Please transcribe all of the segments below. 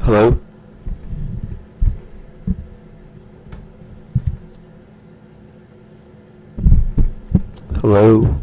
Hello? Hello?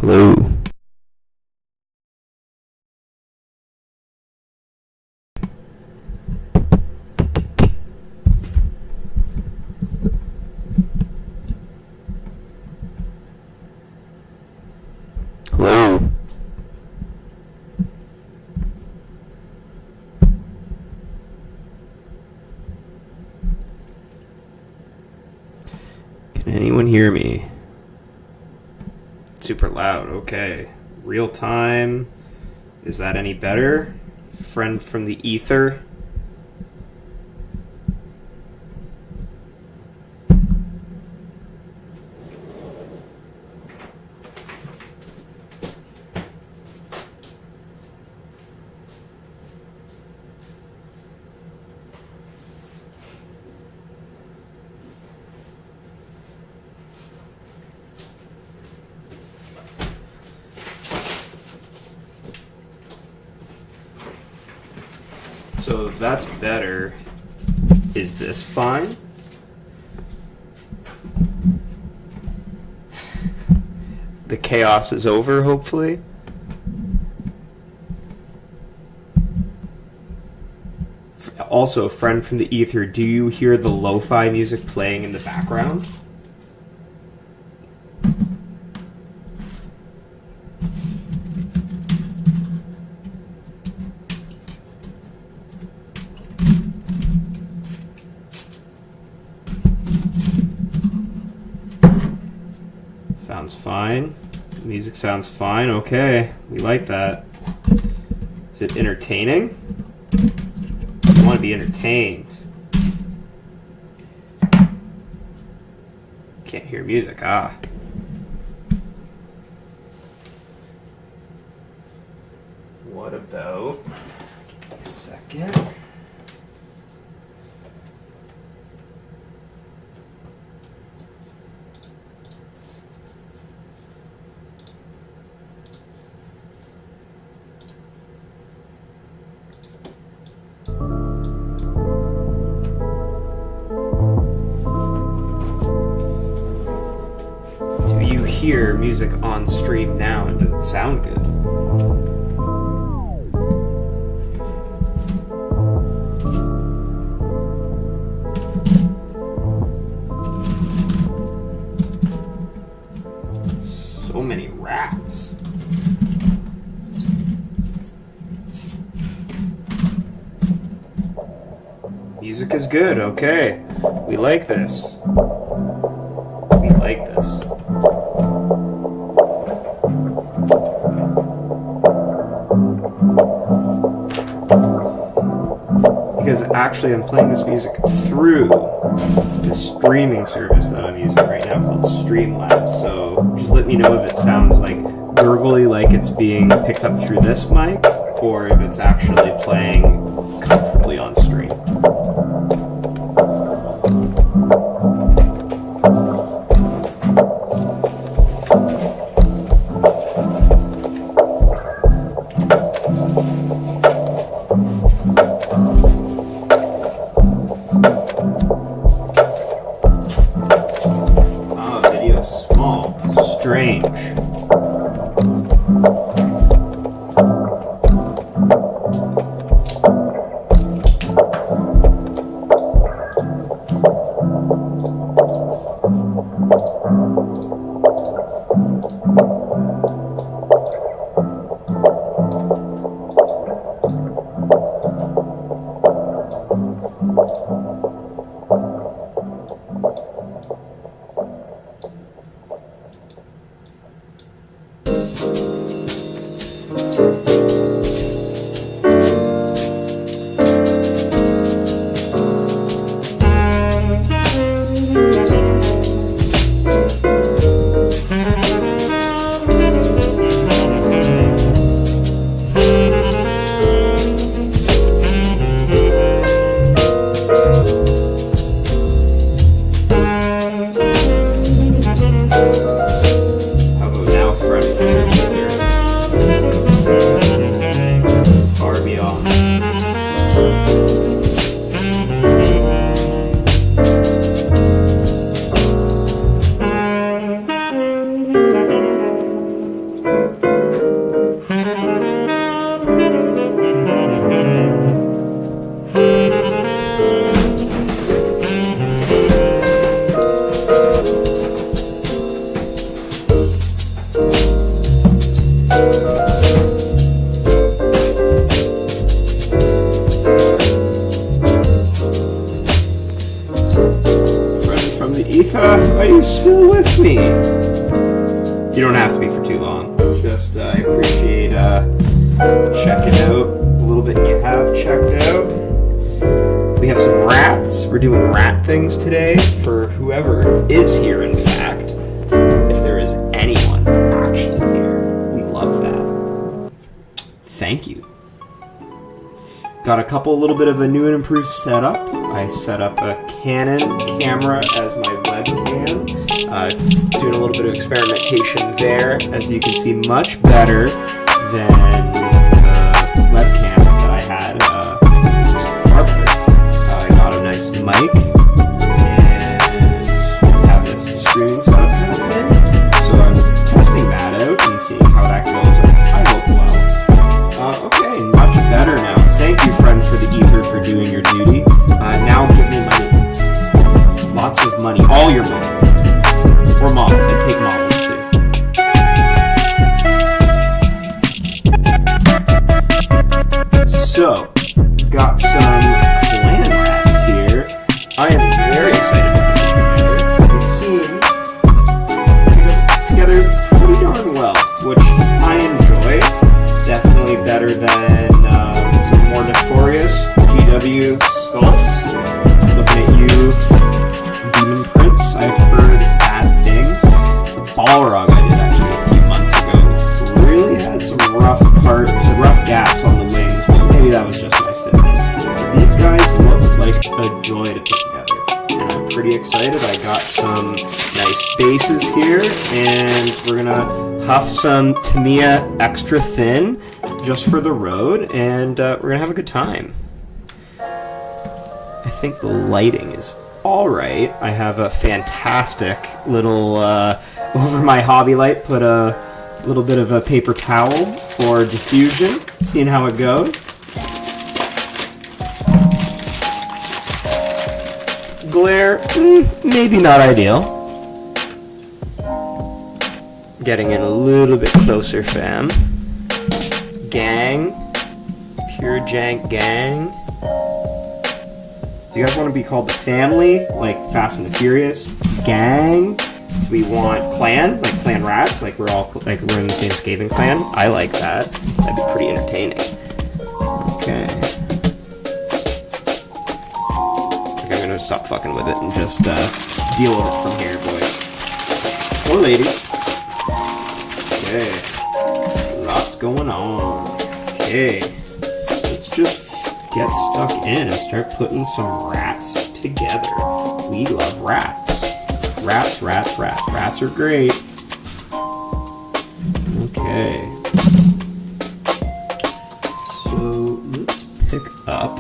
Hello? Hello? Can anyone hear me? Super loud, okay. Real time. Is that any better? Friend from the ether. So if that's better, is this fine? The chaos is over, hopefully. Also, friend from the ether, do you hear the lo-fi music playing in the background? Sounds fine. Music sounds fine. Okay, we like that. Is it entertaining? I want to be entertained. Can't hear music. What about... Give me a second. Do you hear music on stream now and does it sound good? So many rats. Music is good, okay. We like this. We like this. Because actually I'm playing this music through the streaming service that I'm using right now called Streamlabs. So just let me know if it sounds like gurgly, like it's being picked up through this mic, or if it's actually playing comfortably on stream. Video small. Strange. Friend from the ether, are you still with me? You don't have to be for too long. Just I appreciate checking out a little bit you have checked out. We have some rats. We're doing rat things today for whoever is here, in fact. If there is anyone actually here, we love that. Thank you. Got a little bit of a new and improved setup. I set up a Canon camera as my webcam. Doing a little bit of experimentation there. As you can see, much better than the webcam that I had. I got a nice mic and have this streaming setup kind of thing. So I'm testing that out and seeing how that goes. I hope well. Okay, much better now. Thank you, friend, for the ether for doing your duty. Now give me money. Lots of money. All your money. Or models. I take models too. So, got some clan rats here. I am very excited to put this together. They seem together pretty darn well, which I enjoy. Definitely better than some more notorious GW sculpts. Looking at you, Demon Prince. I've heard bad things. The Balrog I did actually a few months ago really had some rough parts, some rough gaps on the wings, but maybe that was just my fitness. These guys look like a joy to put together, and I'm pretty excited. I got some nice bases here, and we're gonna huff some Tamiya extra thin just for the road, and we're gonna have a good time. I think the lighting is alright. I have a fantastic little, over my hobby light, put a little bit of a paper towel for diffusion, seeing how it goes. Glare, maybe not ideal. Getting in a little bit closer, fam. Gang. Pure jank gang. Do you guys want to be called the family, like Fast and the Furious? Gang? Do we want clan, like clan rats, like we're in the same Skaven clan? I like that. That'd be pretty entertaining. Okay. I think I'm gonna stop fucking with it and just deal with it from here, boys. Or ladies. Okay. Lots going on. Okay. Let's just get stuck in and start putting some rats together. We love rats. Rats, rats, rats. Rats are great. Okay. So let's pick up.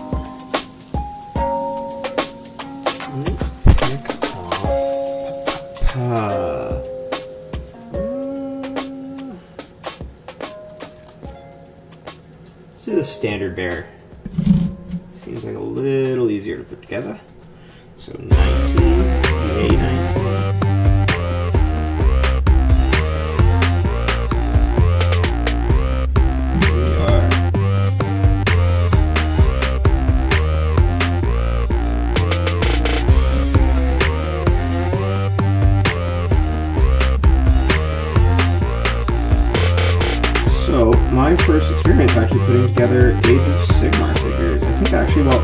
Let's do the standard bear. Seems like a little easier to put together. So 19, DA 19. Here we are. So my first experience actually putting together Age of Sigmar figures. I think actually, well,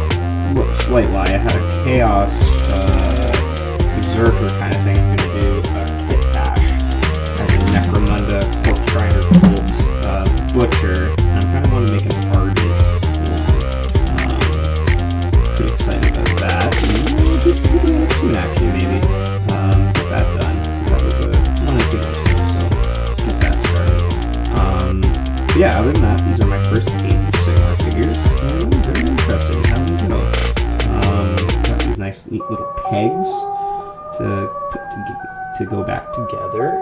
slight lie, I had a Chaos Berserker kind of thing. I'm going to do a kit bash as a Necromunda, Corpse Grinder, Colt, Butcher, and I kind of want to make an target. Pretty excited about that. Soon, actually, maybe. Get that done. That was one of the things, so get that started. Yeah, other than that, these are my first Age of Sigmar figures. I'm very interested in how they go. Got these nice, neat little pegs to go back together.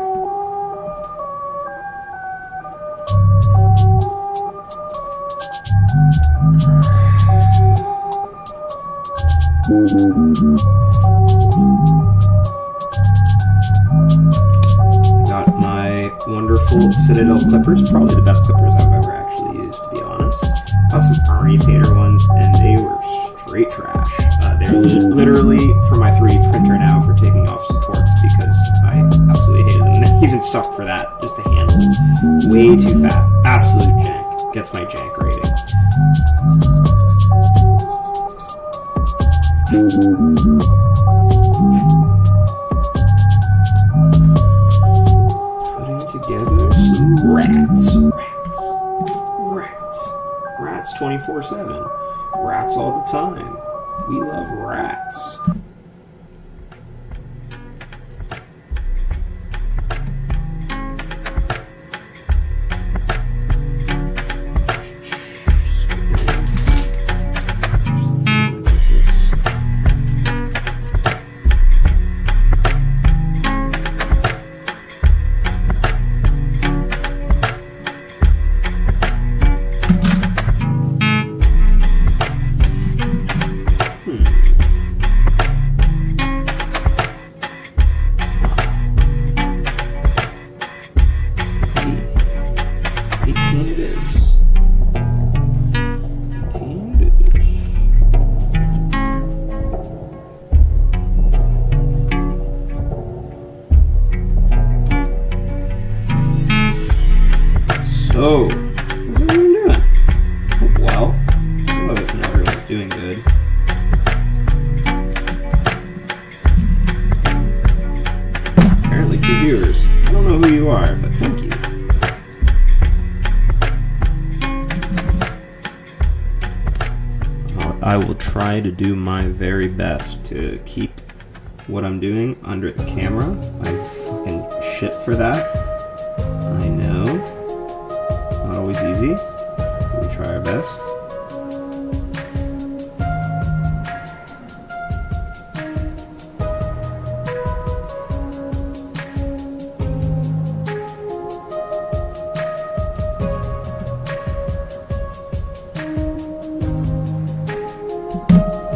Got my wonderful Citadel Citadel clippers, probably the best clippers I've ever actually used, to be honest. Got some Army Painter ones, and they were straight trash. They're literally for my 3D printer now for taking off supports because I absolutely hated them. They even sucked for that, just the handle. Way too fat. Absolute jank. Gets my jank rating. Putting together some rats 24/7, rats all the time. We love rats. So, how's everyone doing? Hope well. I love it when everyone's doing good. Apparently 2 viewers. I don't know who you are, but thank you. I will try to do my very best to keep what I'm doing under the camera. I'm fucking shit for that. I know. Not always easy. We try our best.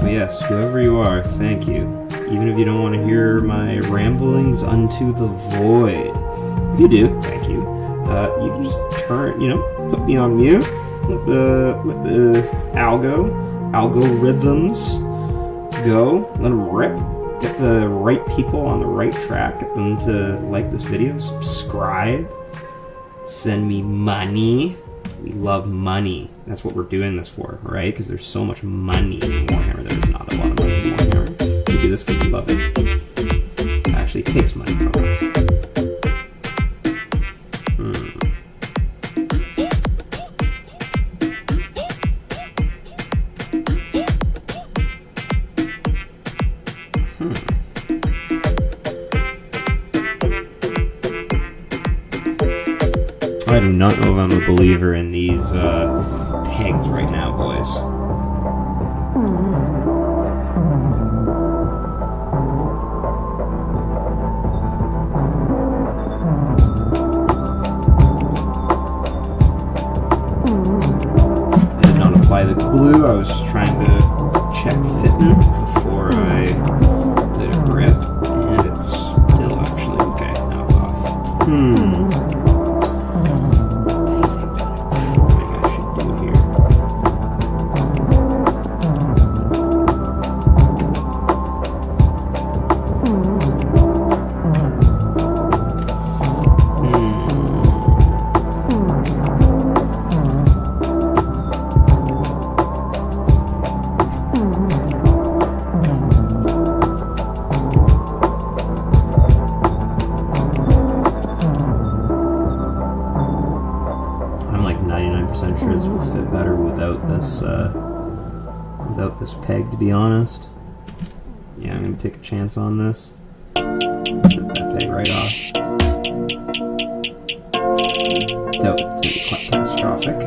But yes, whoever you are, thank you. Even if you don't want to hear my ramblings unto the void. If you do, thank you. You can just turn, put me on mute. Let the algorithms go. Let them rip. Get the right people on the right track. Get them to like this video, subscribe, send me money. We love money. That's what we're doing this for, right? Because there's so much money in Warhammer. There's not a lot of money in Warhammer. We do this because we love it. It actually takes money from us. I do not know if I'm a believer in these pegs right now, boys. I did not apply the glue. I was trying to check fitment before I let it rip, and it's still actually okay. Now it's off. Sure this will fit better without this peg, to be honest. Yeah, I'm gonna take a chance on this. Set that peg right off. Doubt it's gonna be quite catastrophic.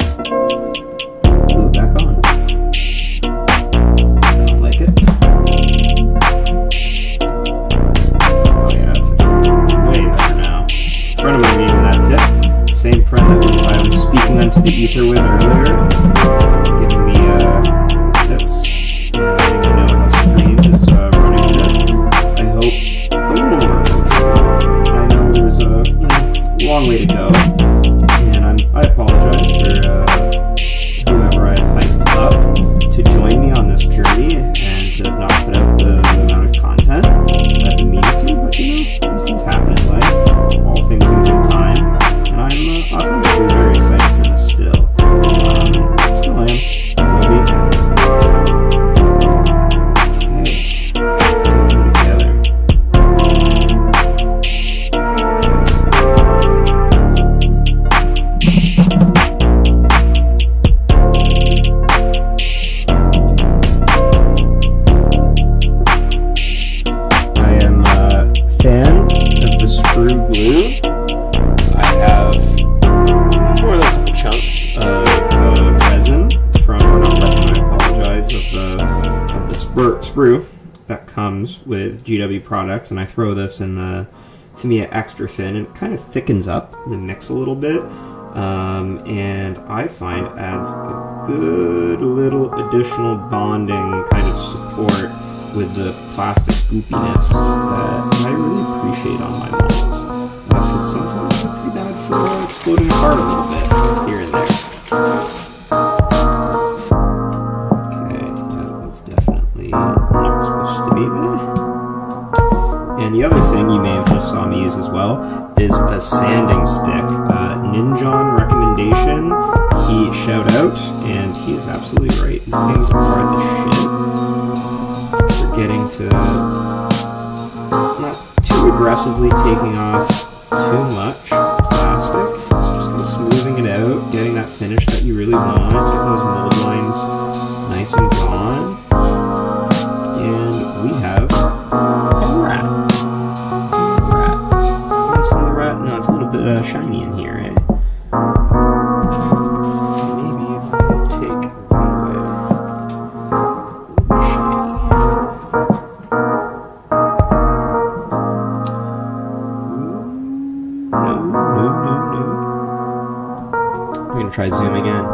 Glue it back on. I don't like it. Oh yeah, that's way better now. A friend of mine gave me that tip. Same friend that I was speaking unto the ether with earlier, giving me tips and letting me know how stream is running good. I hope a little more control. I know there's a long way to go. sprue that comes with GW products, and I throw this in the Tamiya Extra Thin, and it kind of thickens up the mix a little bit, and I find adds a good little additional bonding kind of support with the plastic goopiness that I really appreciate on my models, because sometimes they're pretty bad for exploding apart a little bit here and there. Okay, that was definitely not supposed to be there. And the other thing you may have just saw me use as well is a sanding stick. Ninjon recommendation, he shout out, and he is absolutely right. These things are the shit. We're getting to not too aggressively taking off too much plastic, just kind of smoothing it out, getting that finish that you really want, getting those mold lines nice and gone, and we have a rat. No, it's a little bit shiny in here, eh? Maybe if I take that away, shiny. No. I'm gonna try zooming in.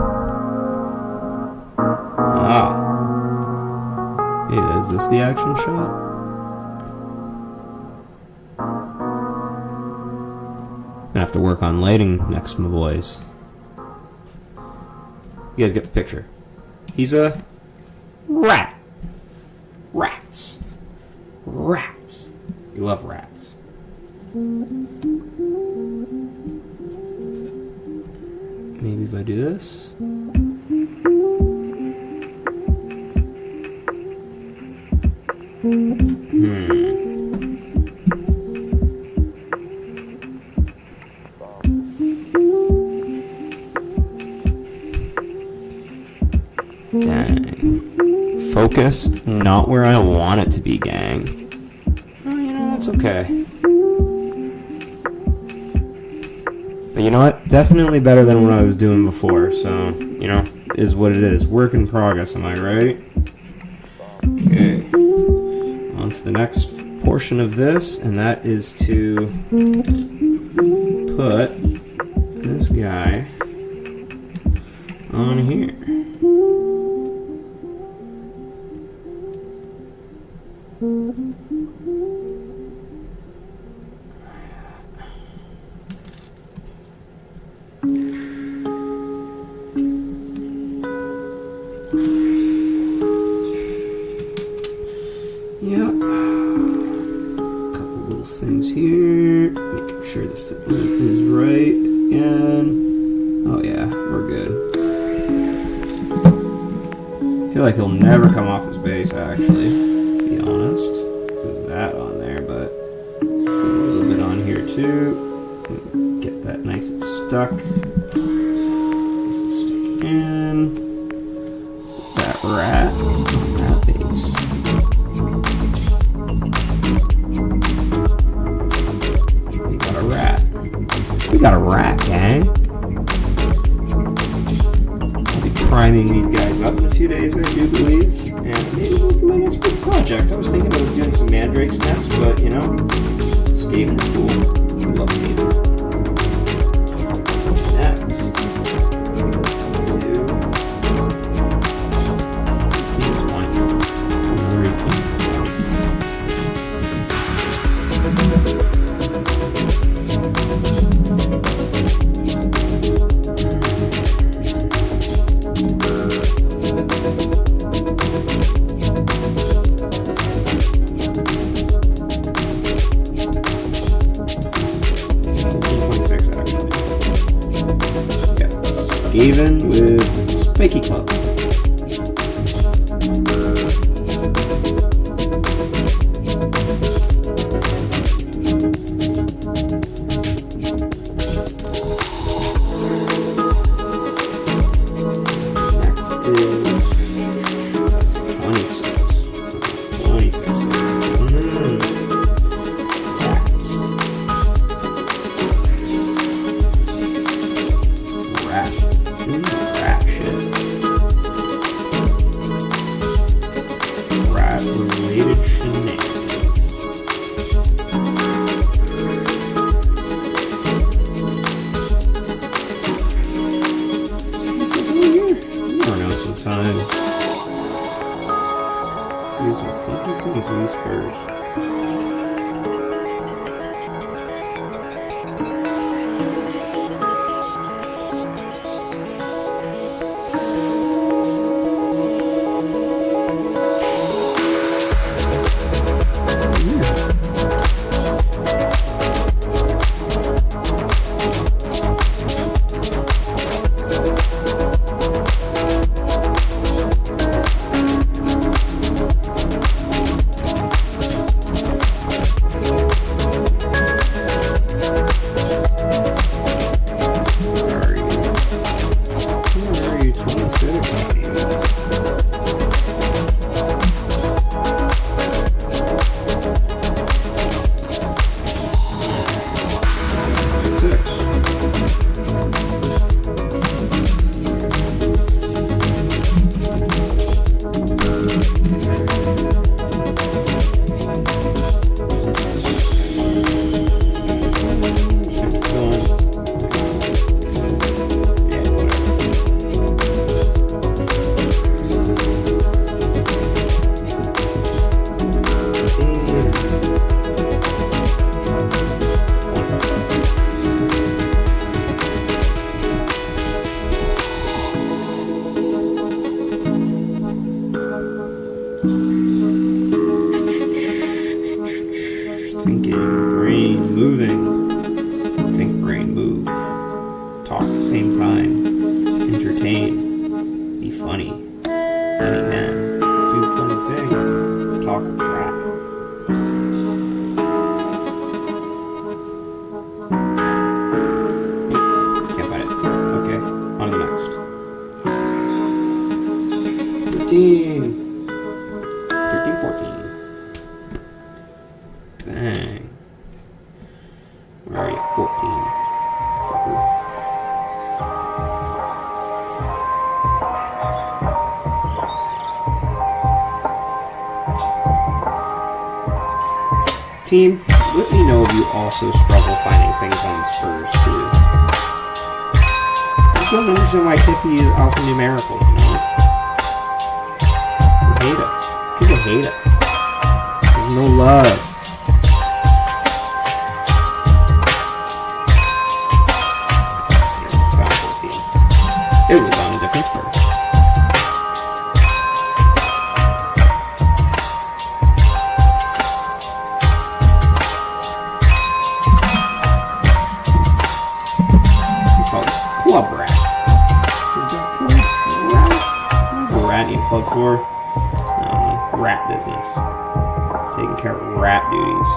Ah. Hey, is this the action shot? I have to work on lighting next, my boys. You guys get the picture. He's a rat. Rats. Rats. You love rats. Maybe if I do this. Gang. Focus, not where I want it to be, gang. Oh, you know, that's okay. But you know what? Definitely better than what I was doing before, so, you know, is what it is. Work in progress, am I right? Okay. On to the next portion of this, and that is to put this guy on here. Yep. Couple little things here. Making sure the fitment is right again. Oh yeah, we're good. I feel like he'll never come off his base, actually, to be honest. Put that on there, but a little bit on here too. Get that nice and stuck. Nice and stick in. That rat on that base. We got a rat. We got a rat, gang. Priming these guys up in a few days, I do believe, and maybe we'll do my next big project. I was thinking about doing some mandrakes next, but you know, Skaven are cool. I love Skaven. Next, Skaven with Spiky Club. Rat times. These are funky things, these spurs. Thinking, brain moving. Think, brain move. Talk at the same time. Entertain. Be funny. Funny man. Do funny things. Talk crap. Can't find it. Okay, on to the next. 13. 14. Bang. Where are you? 14. Team, let me know if you also struggle finding things on Spurs too. I just don't understand why it can't be alphanumerical, you know? They hate us. It's because they hate us. There's no love. It was on a different Spur. We call this Club Rat. What does a rat need a club for? Rat business. Taking care of rat duties.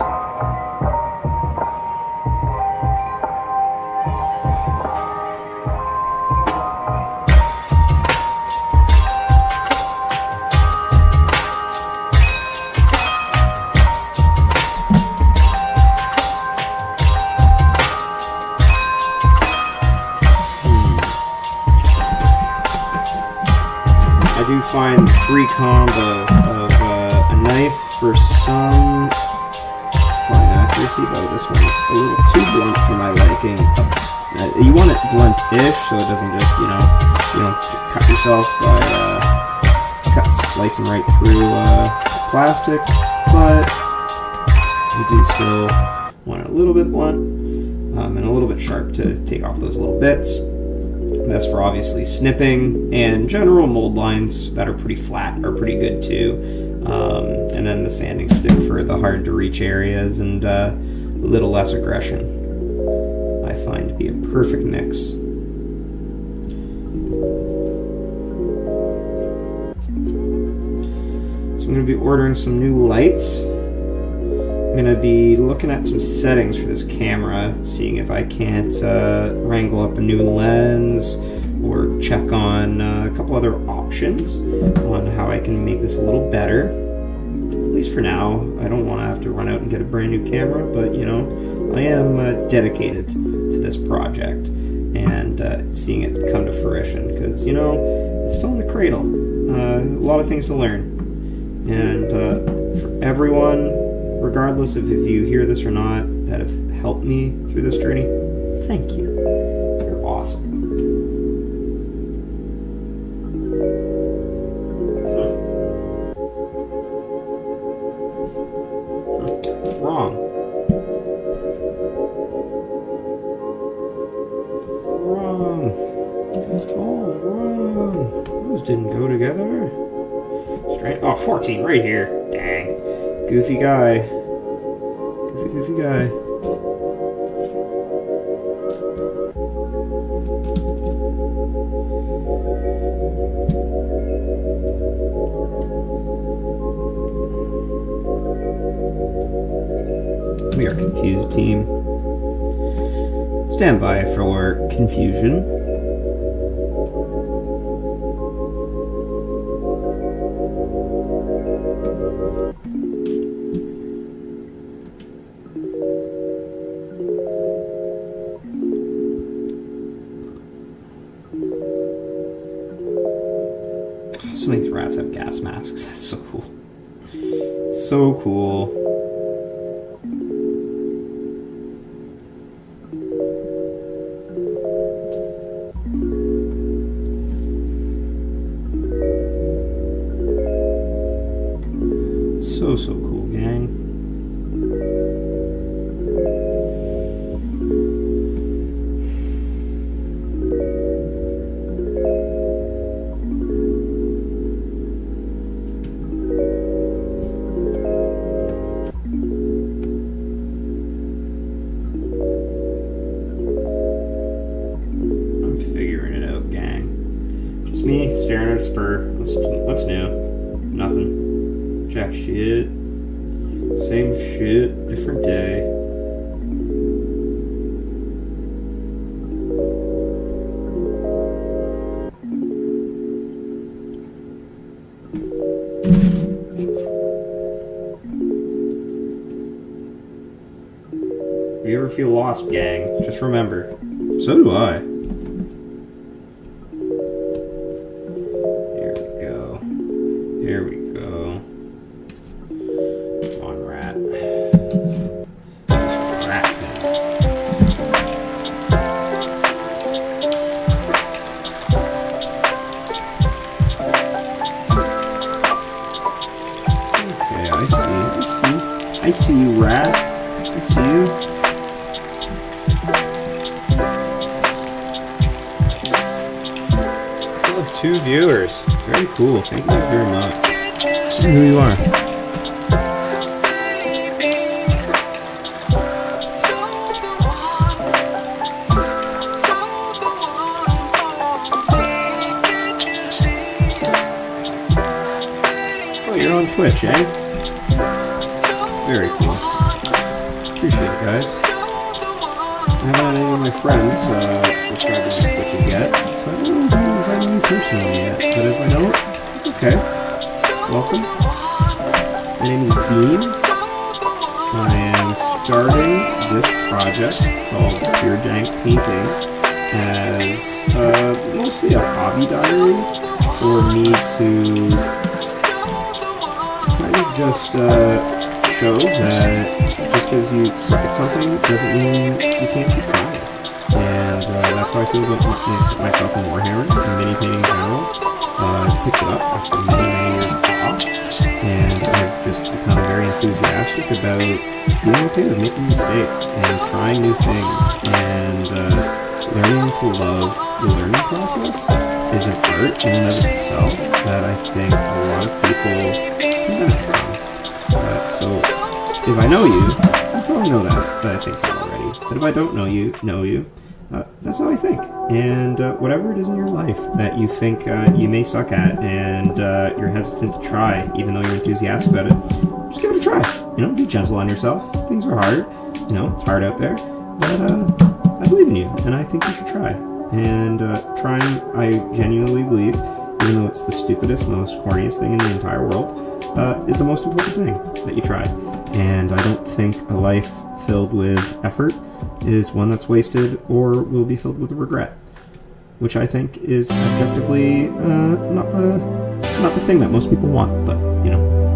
I do find the free combo of a knife for some fine accuracy, though this one's a little too blunt for my liking. You want it blunt-ish, so it doesn't just, you don't cut yourself by slicing right through plastic, but you do still want it a little bit blunt and a little bit sharp to take off those little bits. That's for obviously snipping, and general mold lines that are pretty flat are pretty good too. And then the sanding stick for the hard to reach areas and a little less aggression. I find to be a perfect mix. So I'm going to be ordering some new lights. I'm going to be looking at some settings for this camera, seeing if I can't wrangle up a new lens or check on a couple other options on how I can make this a little better. At least for now. I don't want to have to run out and get a brand new camera, but I am dedicated to this project and seeing it come to fruition because, it's still in the cradle. A lot of things to learn. And for everyone, regardless of if you hear this or not, that have helped me through this journey, thank you. You're awesome. wrong. Those didn't go together. Oh, 14 right here. Dang. Goofy guy. Goofy guy. We are confused team. Stand by for confusion. So many rats have gas masks. That's so cool. So cool. So cool, gang. I'm figuring it out, gang. Just me staring at a spur. What's new? Nothing. Jack shit. Same shit, different day. If you ever feel lost, gang, just remember, so do I. Here we go. Come on, rat. Just rat things. Okay, I see you, rat. I see you. Still have 2 viewers. Very cool. Thank you very much. I know who you are. Oh, you're on Twitch, eh? Very cool. Appreciate it, guys. I haven't had any of my friends subscribe to my Twitches yet, so I don't know if I'm inviting you personally yet, but if I don't, it's okay. Welcome. My name is Dean. I am starting this project called Pure Jank Painting as mostly a hobby diary for me to kind of just show that just because you suck at something doesn't mean you can't keep trying. And that's how I feel about myself in Warhammer and mini painting in general. I've picked it up after many years off, and I've just become very enthusiastic about being okay with making mistakes and trying new things, and learning to love the learning process is an art in and of itself that I think a lot of people can benefit from. So if I know you, you probably know that I think already. But if I don't know you, that's how I think. And whatever it is in your life that you think you may suck at and you're hesitant to try, even though you're enthusiastic about it, just give it a try. Be gentle on yourself. Things are hard. It's hard out there. But I believe in you, and I think you should try. And trying, I genuinely believe, even though it's the stupidest, most corniest thing in the entire world, is the most important thing that you try. And I don't think a life filled with effort is one that's wasted or will be filled with regret, which I think is objectively not the thing that most people want, but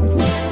that's life.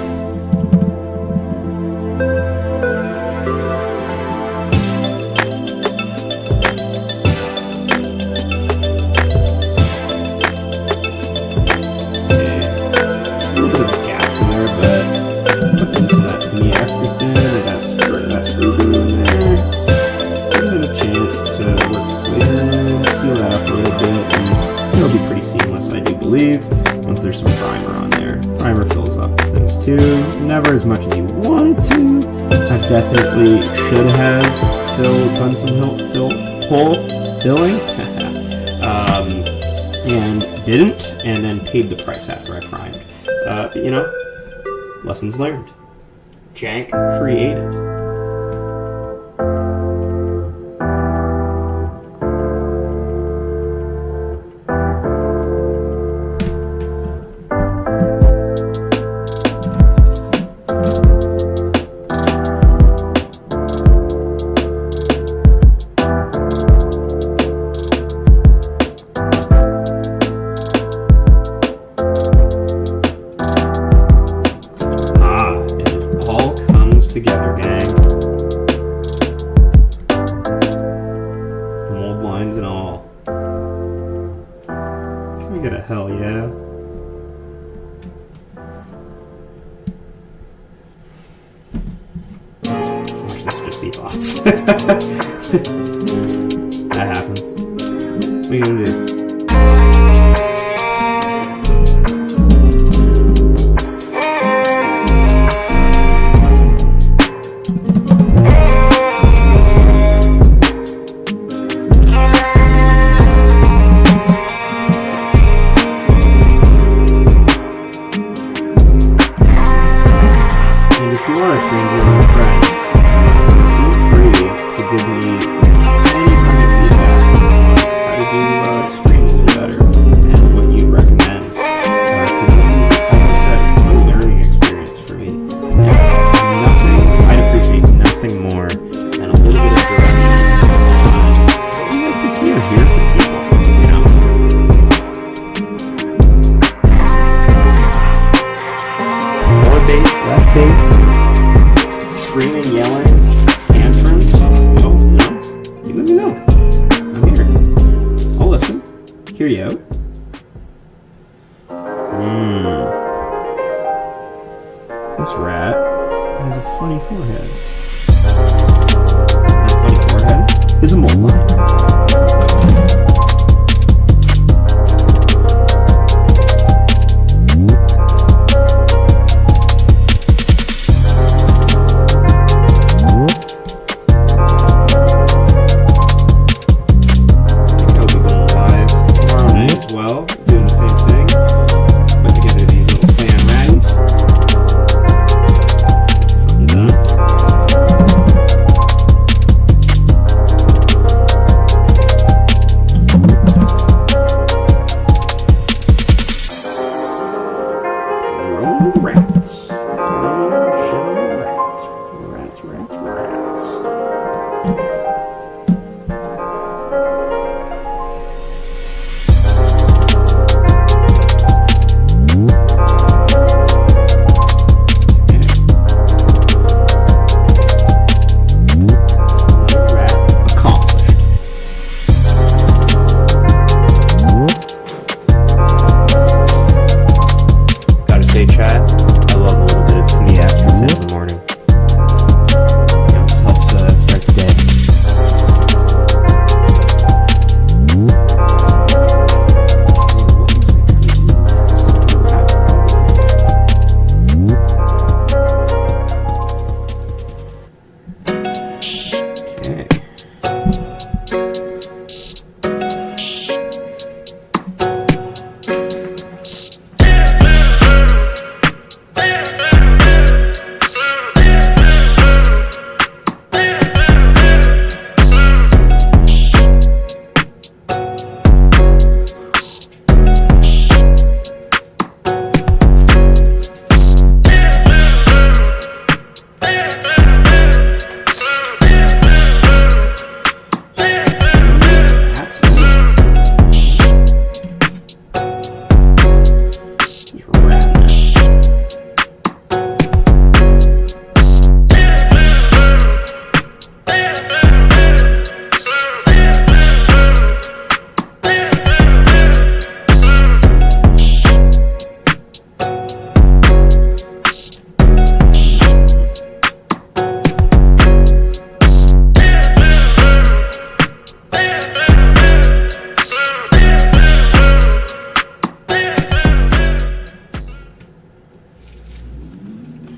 believe, once there's some primer on there. Primer fills up things too. Never as much as you wanted to. I definitely should have done some hole filling, and didn't, and then paid the price after I primed. But you know, lessons learned. Jank created. Together, gang. Mold lines and all. Can we get a hell yeah? Watch this just be bots. That happens. What are you gonna do? If you are a stranger or a friend, feel free to give me any kind of feedback how to do stream a little better and what you recommend. Because this is, as I said, a learning experience for me. And I'd appreciate nothing more than a little bit of direction on what you like to see or hear from people, you know? More bass, less bass. Screaming, yelling, tantrums? No. You let me know. I'm here. I'll listen. Hear you out. This rat has a funny forehead. That funny forehead is a mold line.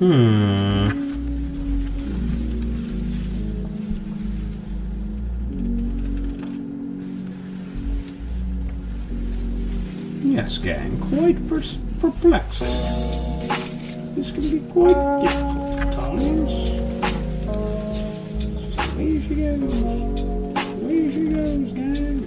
Yes, gang, quite perplexing. This can be quite difficult at times. It's just the way she goes. The way she goes, gang.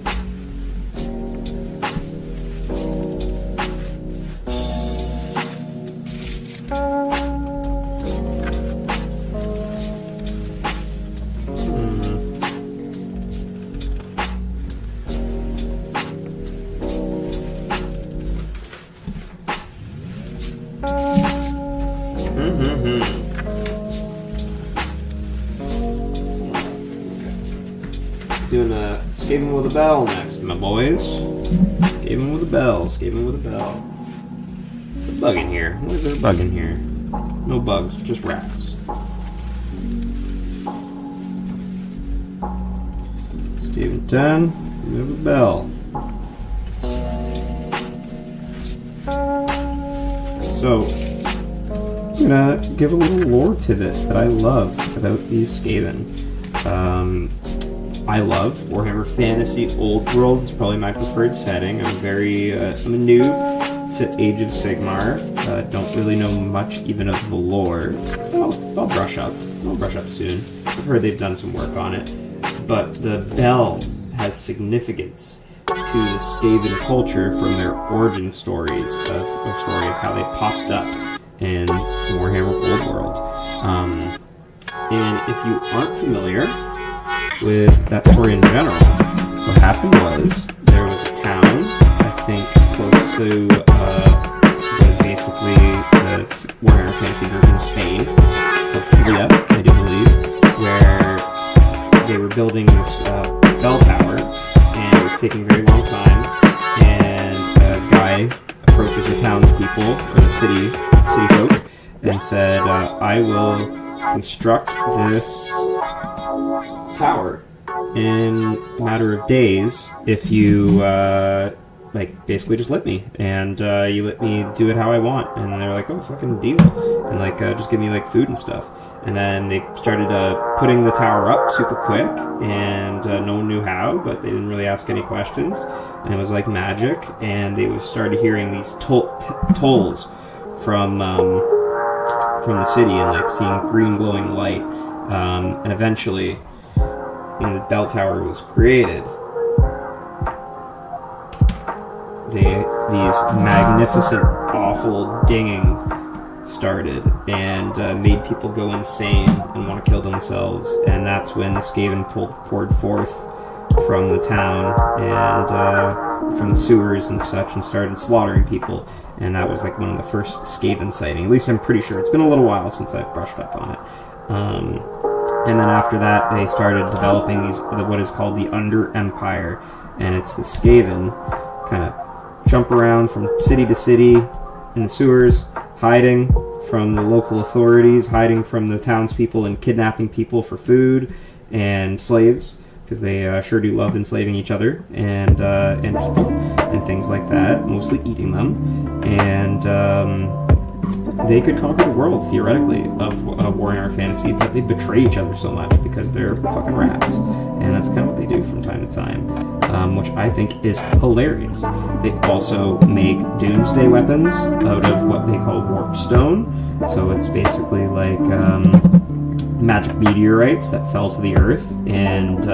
Doing a Skaven with a bell next, my boys. Skaven with a bell, Skaven with a bell. There's a bug in here. Why is there a bug in here? No bugs, just rats. Skaven 10, we have a bell. So, I'm gonna give a little lore tidbit that I love about these Skaven. I love Warhammer Fantasy Old World. It's probably my preferred setting. I'm I'm new to Age of Sigmar. Don't really know much even of the lore. I'll brush up. I'll brush up soon. I've heard they've done some work on it. But the bell has significance to the Skaven culture from their origin stories of how they popped up in Warhammer Old World. And if you aren't familiar with that story in general, what happened was there was a town, I think close to what is basically the Warhammer Fantasy version of Spain, called Tilia, I do believe, where they were building this bell tower, and it was taking a very long time, and a guy approaches the townspeople, or the city folk, and said, I will construct this tower in a matter of days if you basically just let me, and you let me do it how I want. And they're like, oh, fucking deal, and just give me food and stuff. And then they started putting the tower up super quick, and no one knew how, but they didn't really ask any questions, and it was like magic. And they started hearing these tolls from the city, and seeing green glowing light, and eventually, when the bell tower was created, these magnificent, awful dinging started, and made people go insane and want to kill themselves. And that's when the Skaven poured forth from the town and from the sewers and such, and started slaughtering people. And that was one of the first Skaven sightings. At least I'm pretty sure. It's been a little while since I've brushed up on it. And then after that, they started developing what is called the Under Empire, and it's the Skaven kind of jump around from city to city in the sewers, hiding from the local authorities, hiding from the townspeople, and kidnapping people for food and slaves, because they sure do love enslaving each other and people and things like that, mostly eating them. And they could conquer the world, theoretically, of Warhammer Fantasy, but they betray each other so much because they're fucking rats. And that's kind of what they do from time to time, which I think is hilarious. They also make doomsday weapons out of what they call warp stone. So it's basically like magic meteorites that fell to the earth, and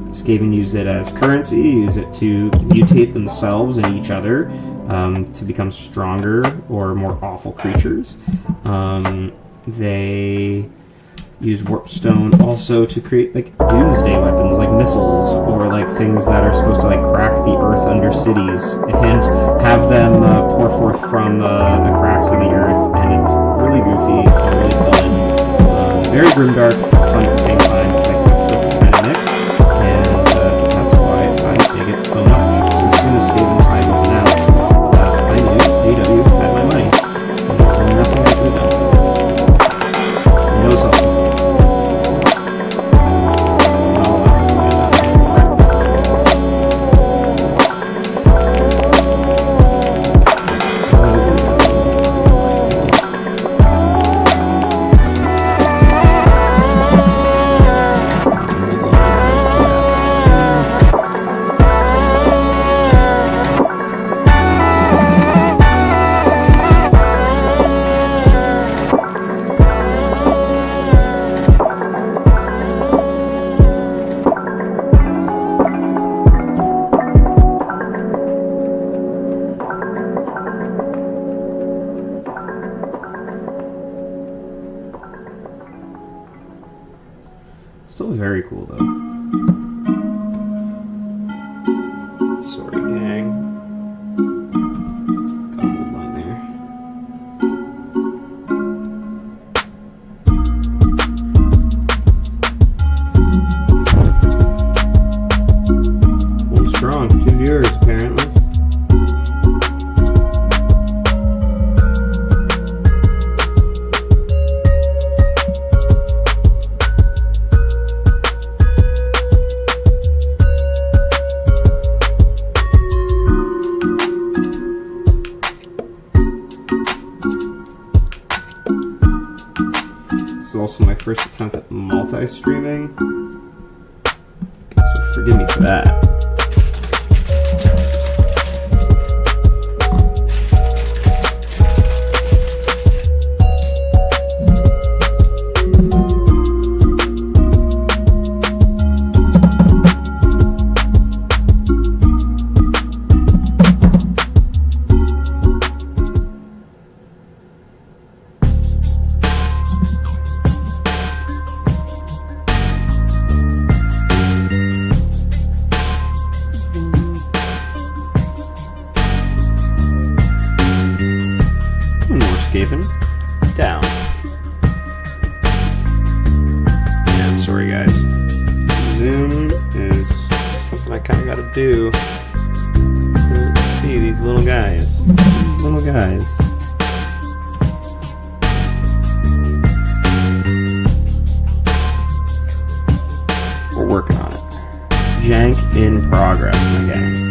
Skaven use it as currency, use it to mutate themselves and each other, to become stronger or more awful creatures. They use warpstone also to create doomsday weapons, like missiles, or things that are supposed to crack the earth under cities and have them pour forth from the cracks in the earth. And it's really goofy and really fun, very grimdark, fun at the same time. It's the perfect kind of mix, and that's why I dig it so much. So as soon as Skaven Time was announced, I knew AW had my money, and there was nothing I could have done. No something. cool though. Sorry, gang. Got a gold line there. Hold strong. 2 viewers apparently. This is also my first attempt at multi-streaming, so forgive me for that. Escaping down. Yeah, I'm sorry guys. Zoom is something I kind of got to do. Let's see these little guys. These little guys. We're working on it. Jank in progress, my gang.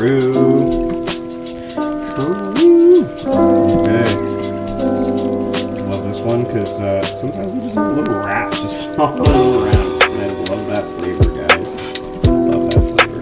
True. Okay. Love this one because sometimes they just have little rats just following around. And I love that flavor, guys. Love that flavor.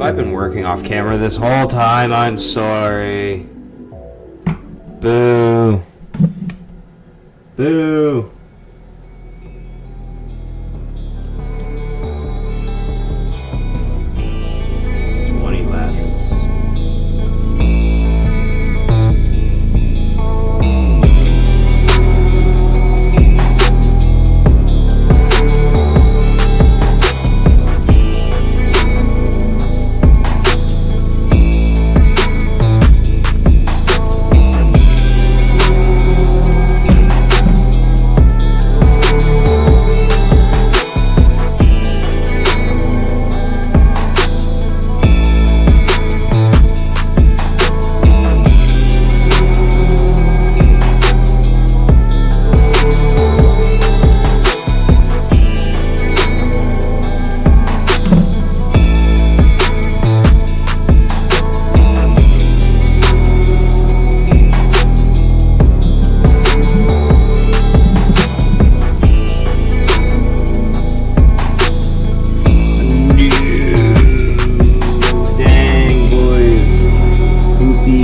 I've been working off camera this whole time. I'm sorry. Boo. Boo. It's 20 lashes.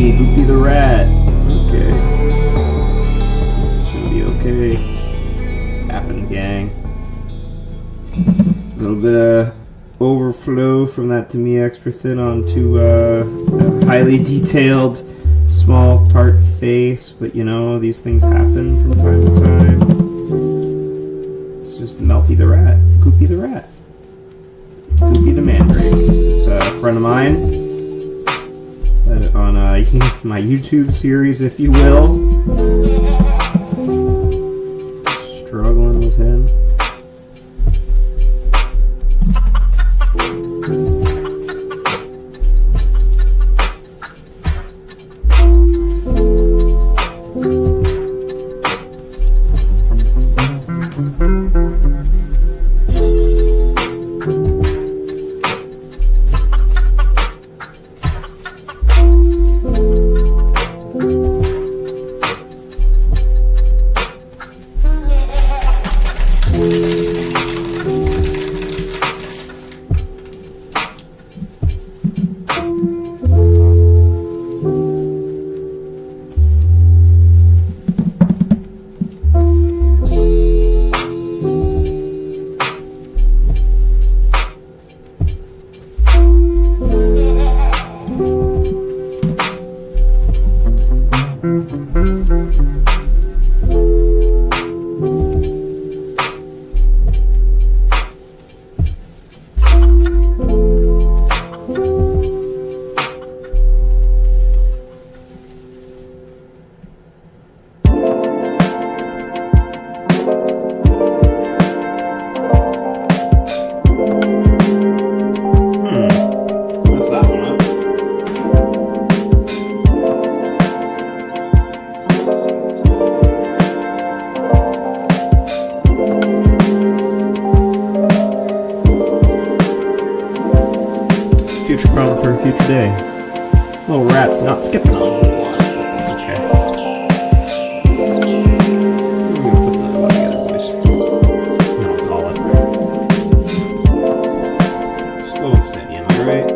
Goopy the rat. Okay. It's gonna be okay. Happens, gang. A little bit of overflow from that to me extra thin onto a highly detailed small part face, but you know, these things happen from time to time. It's just Melty the rat. Goopy the rat. Goopy the mandrake. It's a friend of mine. On my YouTube series, if you will. Struggling with him. Future problem for a future day. Little rat's not skipping on one. That's okay. I'm gonna put that one together, boys. And I'll call it. Slow and steady, am I right?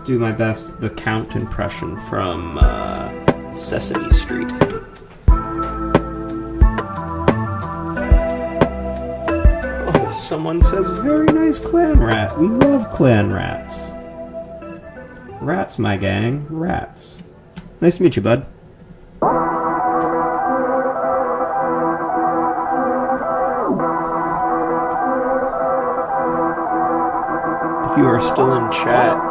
Do my best the Count impression from Sesame Street. Oh, someone says very nice clan rat. We love clan rats. Rats, my gang. Rats. Nice to meet you, bud. If you are still in chat,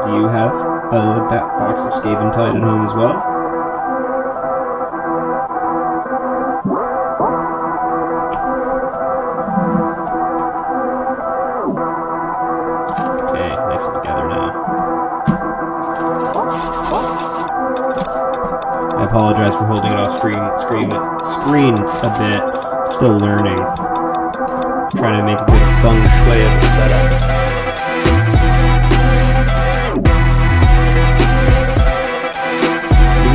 do you have a box of Skaven Tide at home as well? Okay, nice and together now. I apologize for holding it off screen a bit. Still learning. Trying to make a good feng shui of the setup.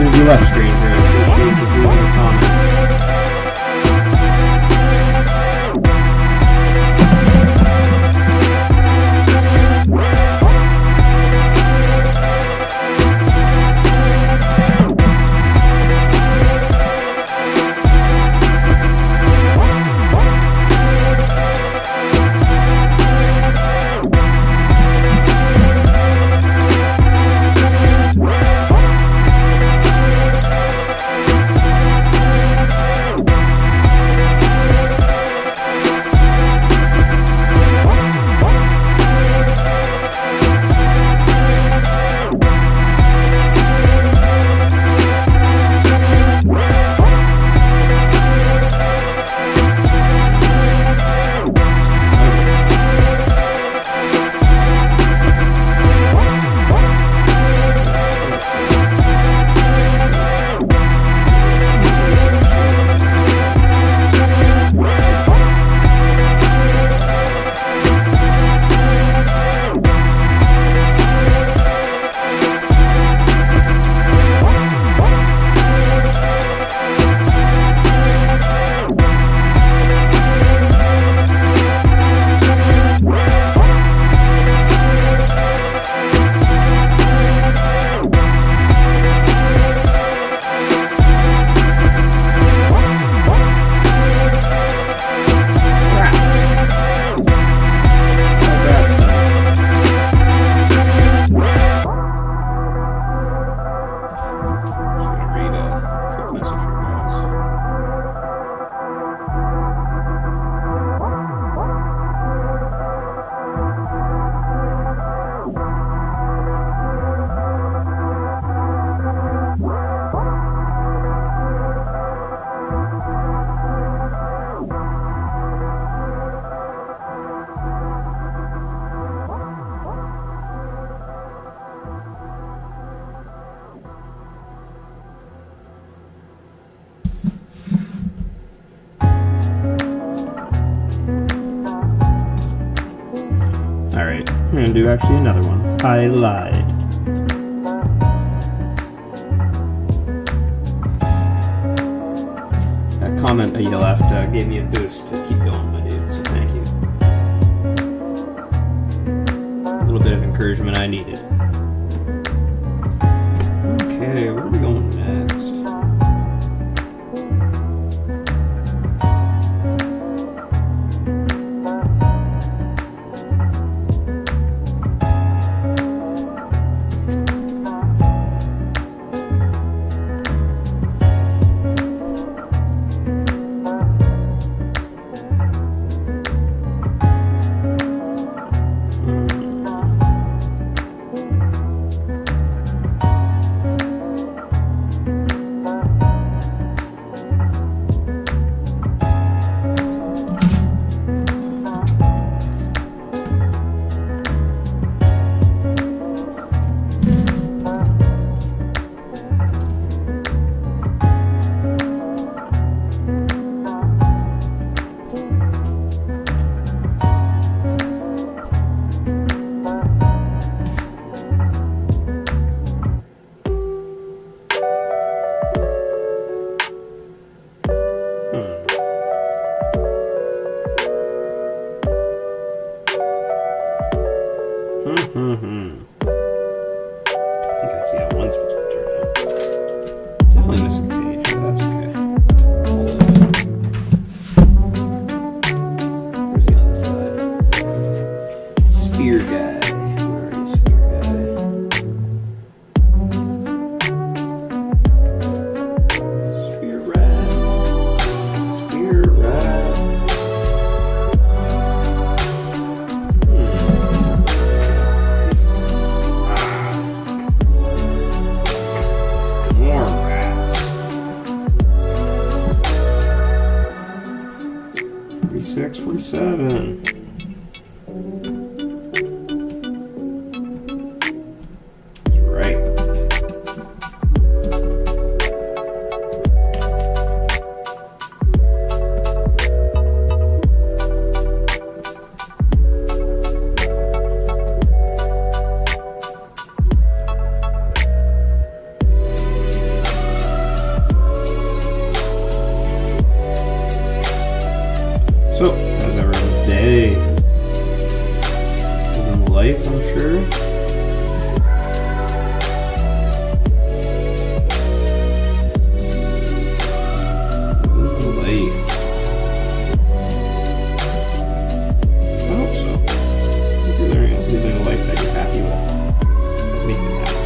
If you left, stranger, I appreciate you leaving a comment. Alright, I'm gonna do actually another one. I lied. That comment that you left gave me a boost to keep going, my dude, so thank you. A little bit of encouragement I needed. Okay, where are we going next? 46, 47. So, how's everyone's day? Living life, I'm sure. Living life. I hope so. I think you're living a life that you're happy with. That makes me happy.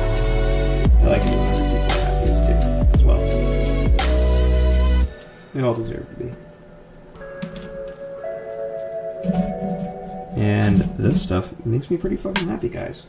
I like it when other people are happy too, as well. They all deserve to be. And this stuff makes me pretty fucking happy, guys.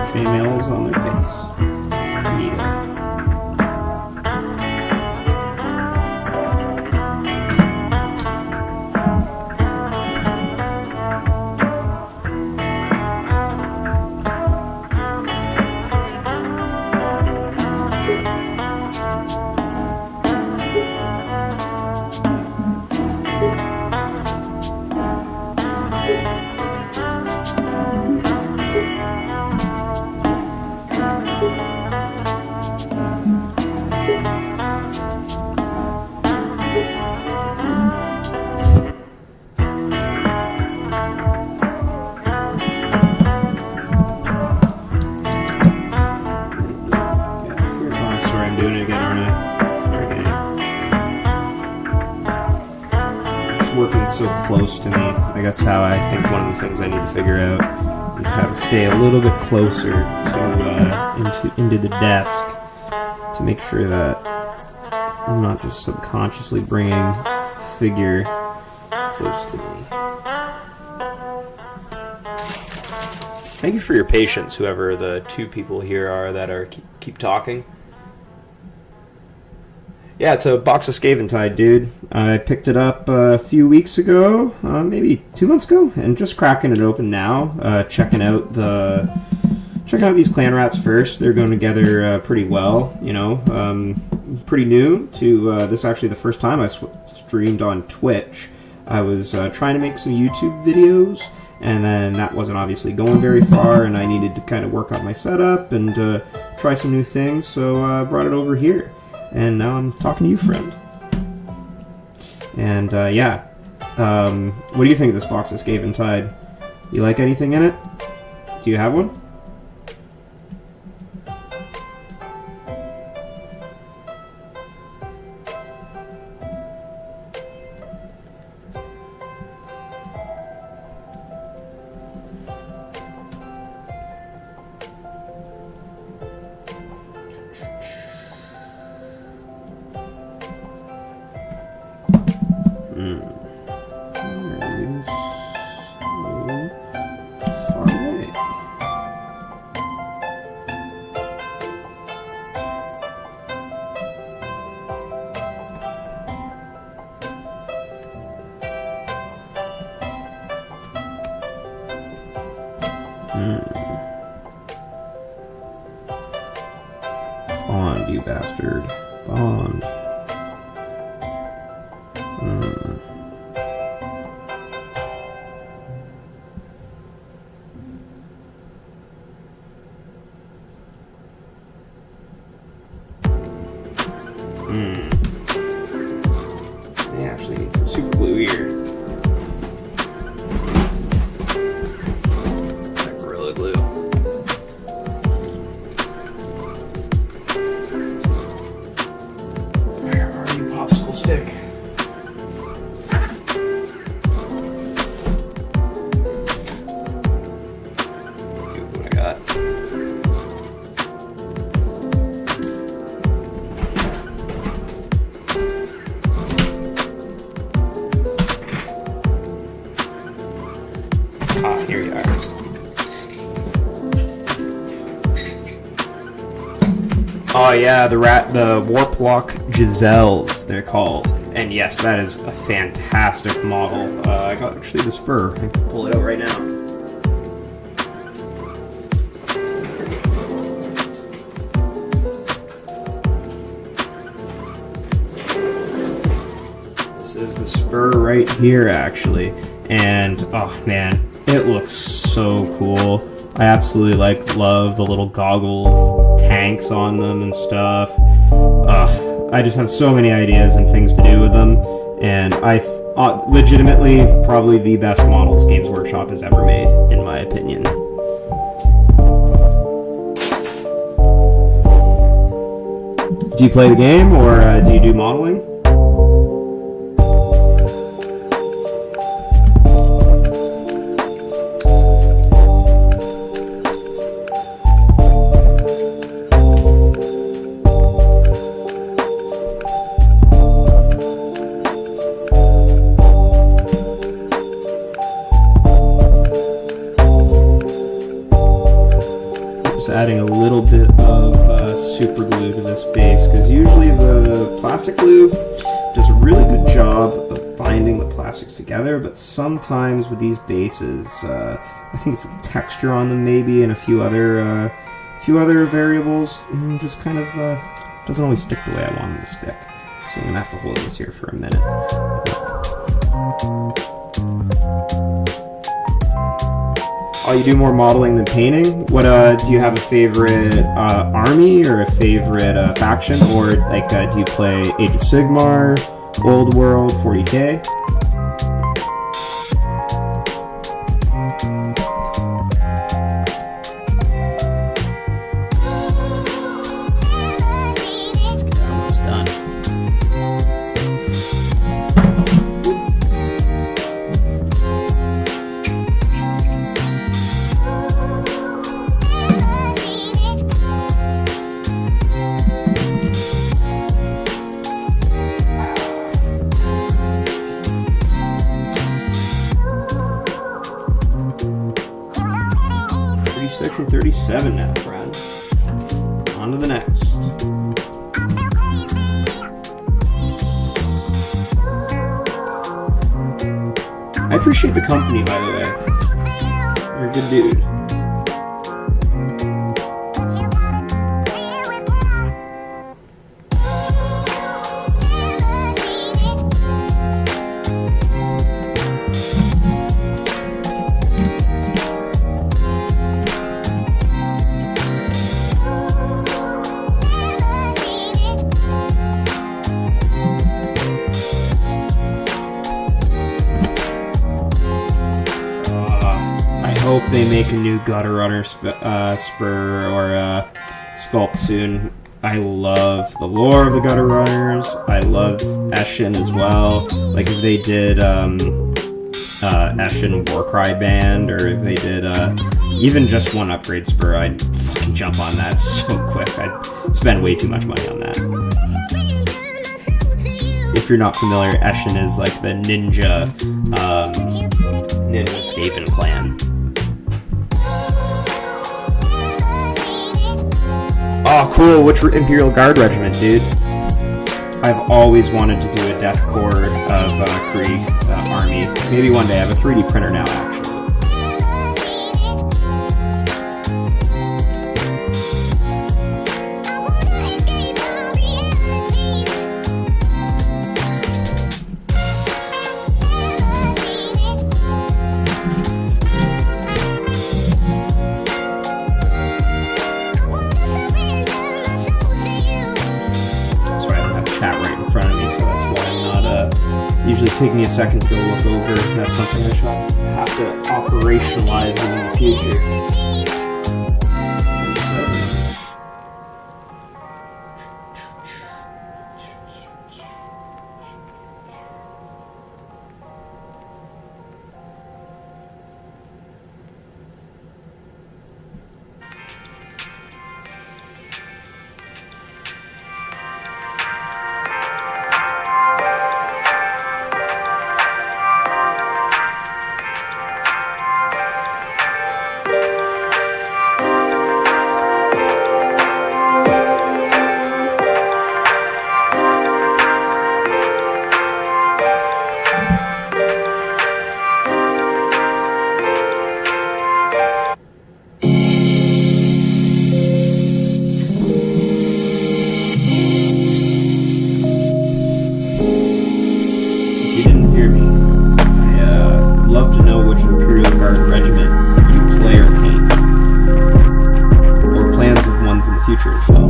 Chainmails on their face. Neato. Doing it again, aren't I? Sorry, gang. Just working so close to me. Like, that's how I think one of the things I need to figure out is how to stay a little bit closer to into the desk to make sure that I'm not just subconsciously bringing a figure close to me. Thank you for your patience, whoever the two people here are that are keep talking. Yeah, it's a box of Scaventide, dude. I picked it up a few weeks ago, maybe 2 months ago, and just cracking it open now. Checking out these clan rats first. They're going together pretty well, you know. Pretty new to this. Actually, the first time I streamed on Twitch, I was trying to make some YouTube videos, and then that wasn't obviously going very far, and I needed to kind of work on my setup and try some new things. So I brought it over here. And now I'm talking to you, friend. And, yeah. What do you think of this box of Scaventide? You like anything in it? Do you have one? you bastard. Bond. They actually need some super glue here. Like Gorilla Glue. Where are you, popsicle stick? See what I got. Ah, here you are. Oh yeah, the Warp Lock Giselles, they're called. And yes, that is a fantastic model. I got actually the spur. I can pull it out right now. This is the spur right here, actually. And oh man, it looks so cool. I absolutely love the little goggles, tanks on them and stuff. I just have so many ideas and things to do with them, and I legitimately probably the best models Games Workshop has ever made, in my opinion. Do you play the game, or do you do modeling? Adding a little bit of super glue to this base, because usually the plastic glue does a really good job of binding the plastics together, but sometimes with these bases, I think it's the texture on them maybe, and a few other variables, and just kind of doesn't always stick the way I want them to stick. So I'm gonna have to hold this here for a minute. Oh, you do more modeling than painting? What do you have a favorite army or a favorite faction, or like do you play Age of Sigmar, Old World, 40K? And 37 now, friend. On to the next. I appreciate the company, by the way. You're a good dude. Hope they make a new Gutter Runner spur or sculpt soon. I love the lore of the Gutter Runners. I love Eshin as well. Like if they did Eshin Warcry Band, or if they did even just one upgrade spur, I'd fucking jump on that so quick. I'd spend way too much money on that. If you're not familiar, Eshin is like the ninja Skaven clan. Oh, cool. Which Imperial Guard regiment, dude? I've always wanted to do a Death Corps of Krieg army. Maybe one day. I have a 3D printer now, actually. taking me a second to go look over. That's something I shall have to operationalize in the future. Future as well.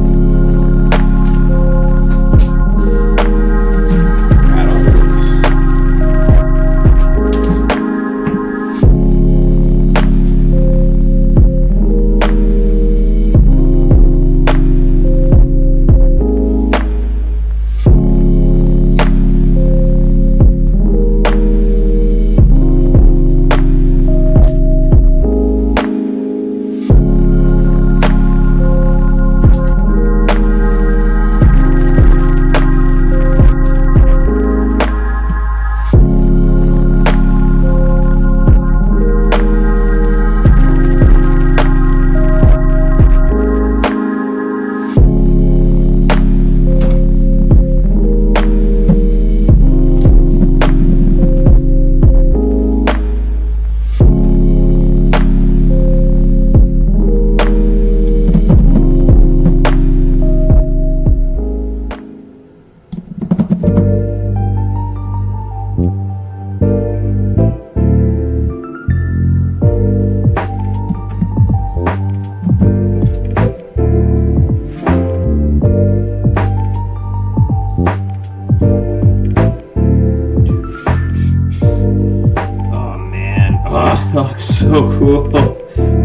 That looks so cool. I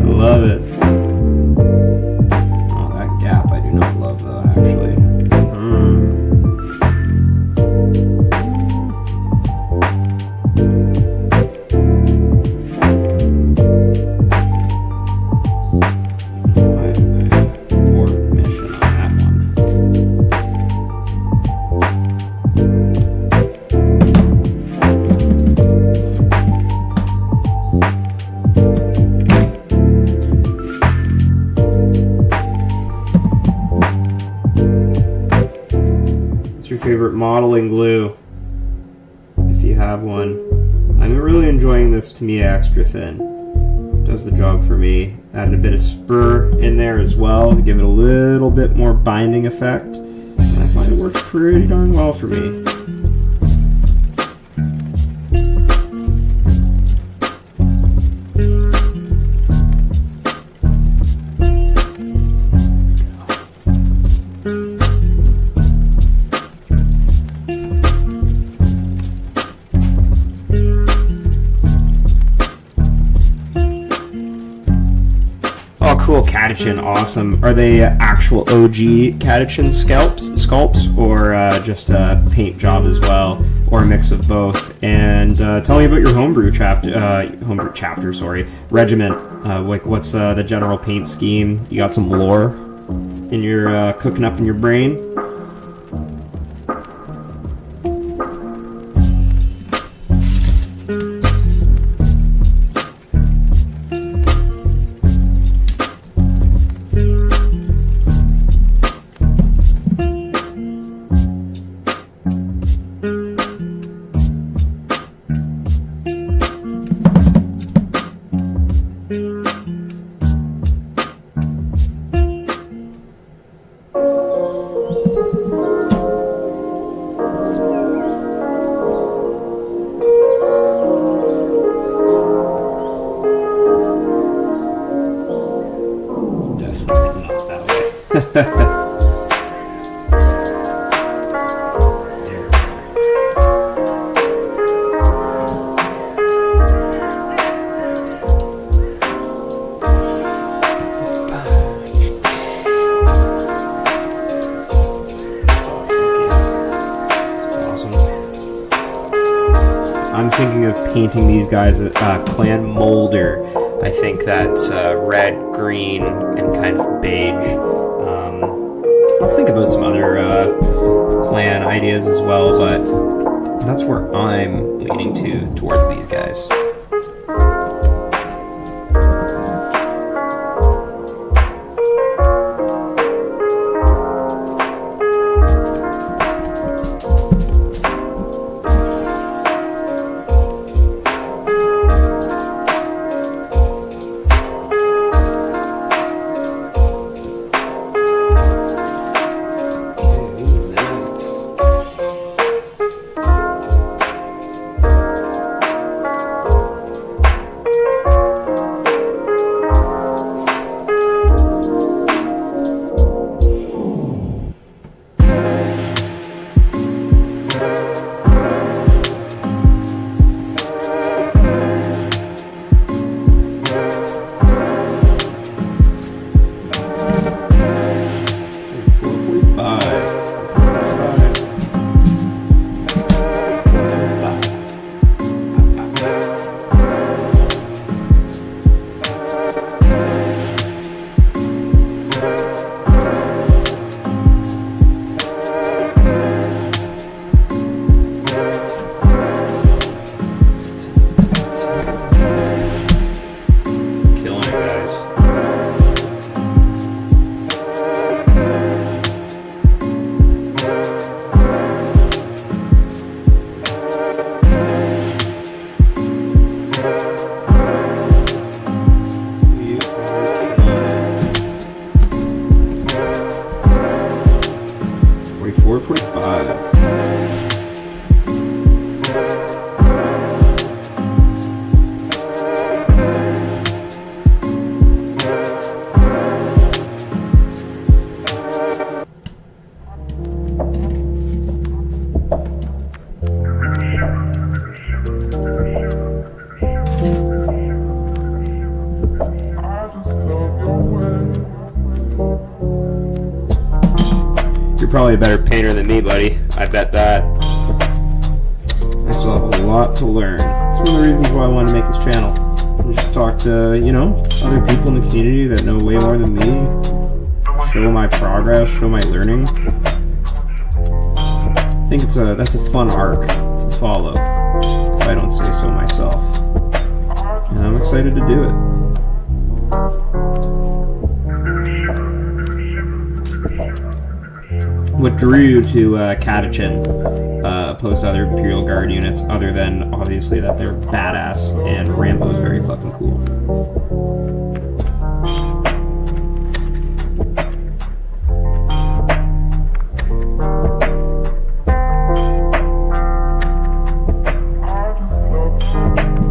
love it. Oh, that gap I do not love though, actually. Poor mission on that one. Favorite modeling glue, if you have one. I'm really enjoying this Tamiya Extra Thin. Does the job for me. Added a bit of spur in there as well to give it a little bit more binding effect. And I find it works pretty darn well for me. Cool Catachin, awesome. Are they actual OG Catachin sculpts, or just a paint job as well, or a mix of both? And tell me about your homebrew regiment. Like, what's the general paint scheme? You got some lore in your cooking up in your brain? painting these guys clan molder. I think that's red, green, and kind of beige. I'll think about some other clan ideas as well, but that's where I'm leaning towards these guys. Probably a better painter than me, buddy. I bet that. I still have a lot to learn. It's one of the reasons why I wanted to make this channel. Just talk to, you know, other people in the community that know way more than me. Show my progress, show my learning. I think that's a fun arc to follow, if I don't say so myself. And I'm excited to do it. What drew you to Catachin opposed to other Imperial Guard units, other than obviously that they're badass and Rambo's very fucking cool?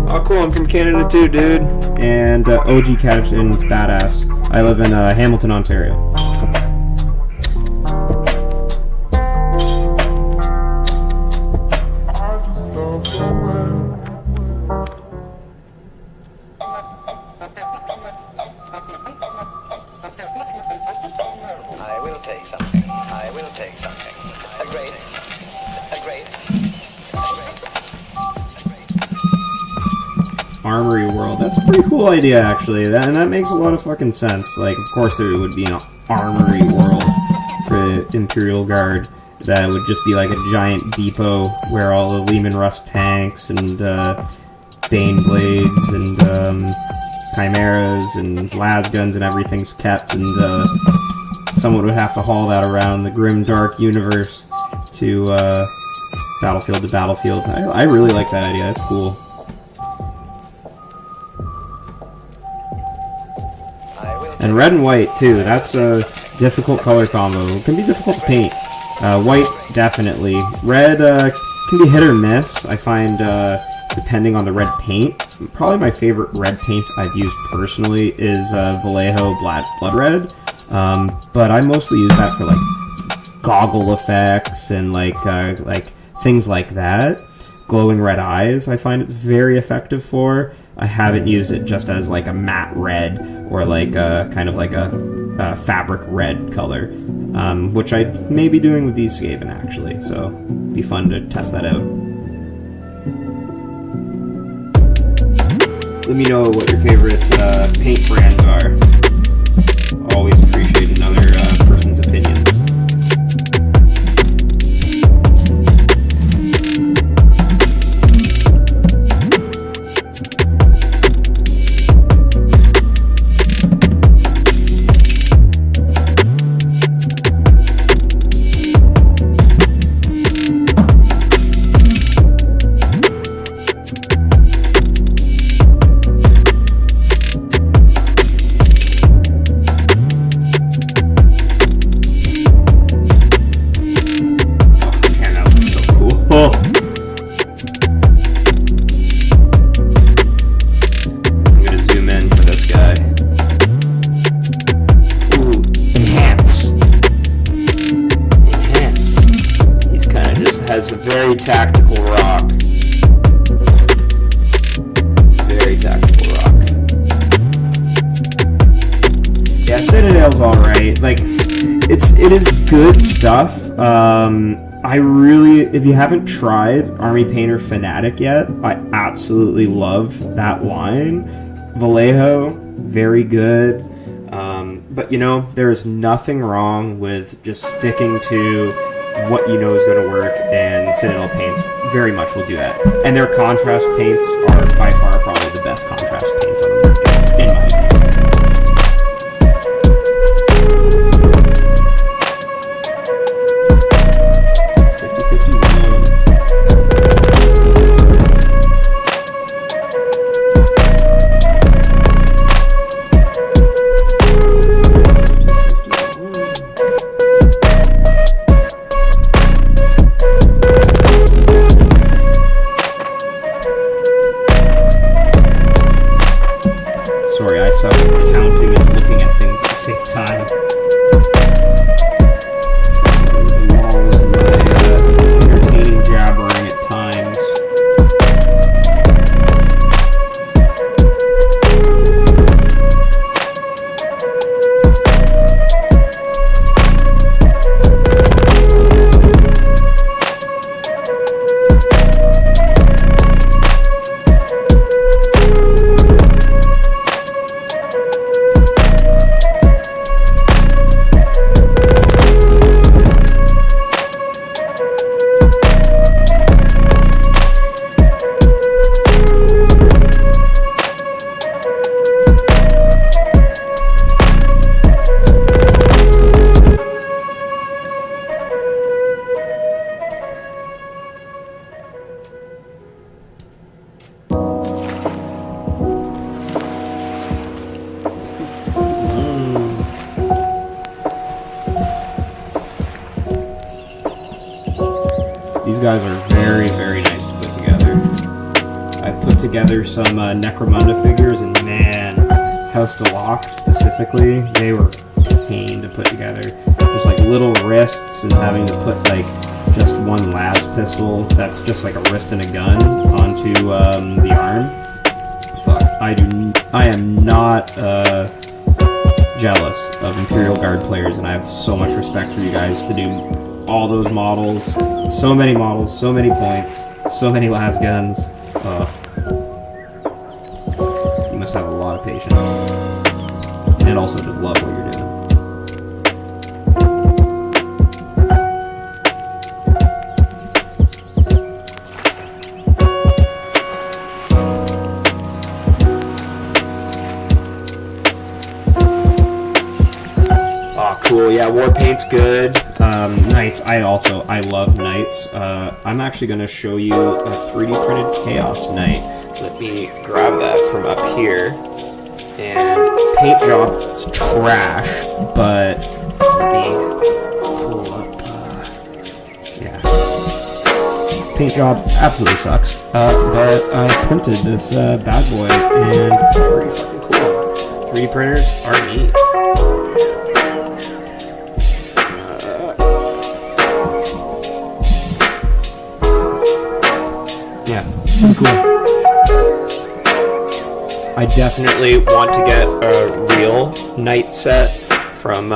Oh cool, I'm from Canada too, dude. And OG Catachin's badass. I live in Hamilton, Ontario. Armory world. That's a pretty cool idea, actually. And that makes a lot of fucking sense. Like, of course there would be an armory world for the Imperial Guard that would just be like a giant depot where all the Lehman Russ tanks and Bane blades and chimeras and lasguns and everything's kept, and someone would have to haul that around the grim dark universe to battlefield to battlefield. I really like that idea. That's cool. And red and white too. That's a difficult color combo. It can be difficult to paint. White definitely. Red can be hit or miss. I find depending on the red paint. Probably my favorite red paint I've used personally is Vallejo Blood Red. But I mostly use that for like goggle effects and like things like that. Glowing red eyes I find it's very effective for. I haven't used it just as like a matte red or like a kind of like a fabric red color, which I may be doing with these Skaven actually, so it'd be fun to test that out. Let me know what your favorite paint brands are. Always appreciate another person's opinions. Has a very tactical rock. Very tactical rock. Yeah, Citadel's alright. Like, it is good stuff. I really, if you haven't tried Army Painter Fanatic yet, I absolutely love that line. Vallejo, very good. But you know, there is nothing wrong with just sticking to what you know is going to work, and Citadel paints very much will do that. And their contrast paints are by far probably the best contrast paints on the market, in my opinion. Sorry, I suck at counting and looking at things at the same time. The walls and my entertaining jabbering at times. These guys are very, very nice to put together. I've put together some Necromunda figures, and man, House to Lock specifically, they were a pain to put together. Just like little wrists and having to put like just one las pistol that's just like a wrist and a gun onto the arm. Fuck, I am not jealous of Imperial Guard players, and I have so much respect for you guys to do all those models, so many points, so many las guns. You must have a lot of patience, and also just love what you're doing. Cool, yeah, war paint's good. Knights, I love Knights. I'm actually going to show you a 3D printed Chaos Knight. Let me grab that from up here. And paint job's trash, but let me pull up. Yeah. Paint job absolutely sucks, but I printed this bad boy, and it's pretty fucking cool. 3D printers are neat. Yeah, pretty cool. I definitely want to get a real Knight set from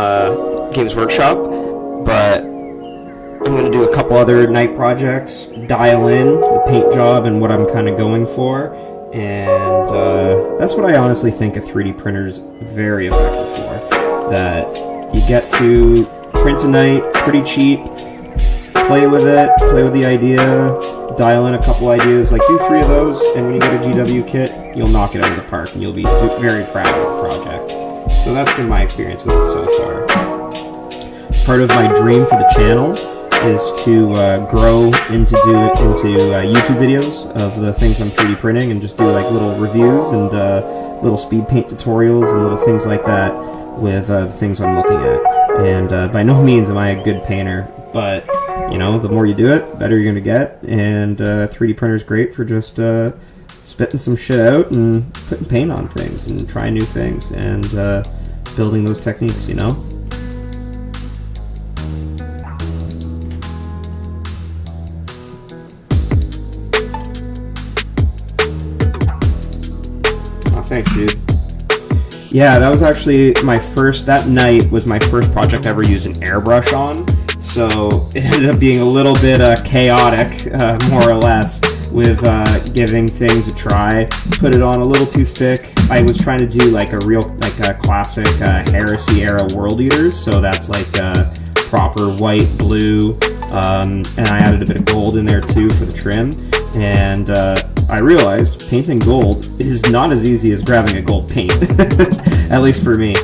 Games Workshop, but I'm going to do a couple other Knight projects, dial in the paint job and what I'm kind of going for, And that's what I honestly think a 3D printer is very effective for. That you get to print a night, pretty cheap, play with it, play with the idea, dial in a couple ideas, like do 3 of those, and when you get a GW kit, you'll knock it out of the park, and you'll be very proud of the project. So that's been my experience with it so far. Part of my dream for the channel is to grow into YouTube videos of the things I'm 3D printing, and just do like little reviews and little speed paint tutorials and little things like that with the things I'm looking at. And by no means am I a good painter, but you know, the more you do it, the better you're gonna get. And 3D printer is great for just spitting some shit out and putting paint on things and trying new things and building those techniques, you know? Oh, thanks, dude. Yeah, that was actually my first, that night was my first project I ever used an airbrush on. So it ended up being a little bit chaotic, more or less, with giving things a try. Put it on a little too thick. I was trying to do like a real, like a classic Heresy era World Eaters. So that's like proper white, blue, and I added a bit of gold in there too for the trim. And I realized painting gold is not as easy as grabbing a gold paint, at least for me.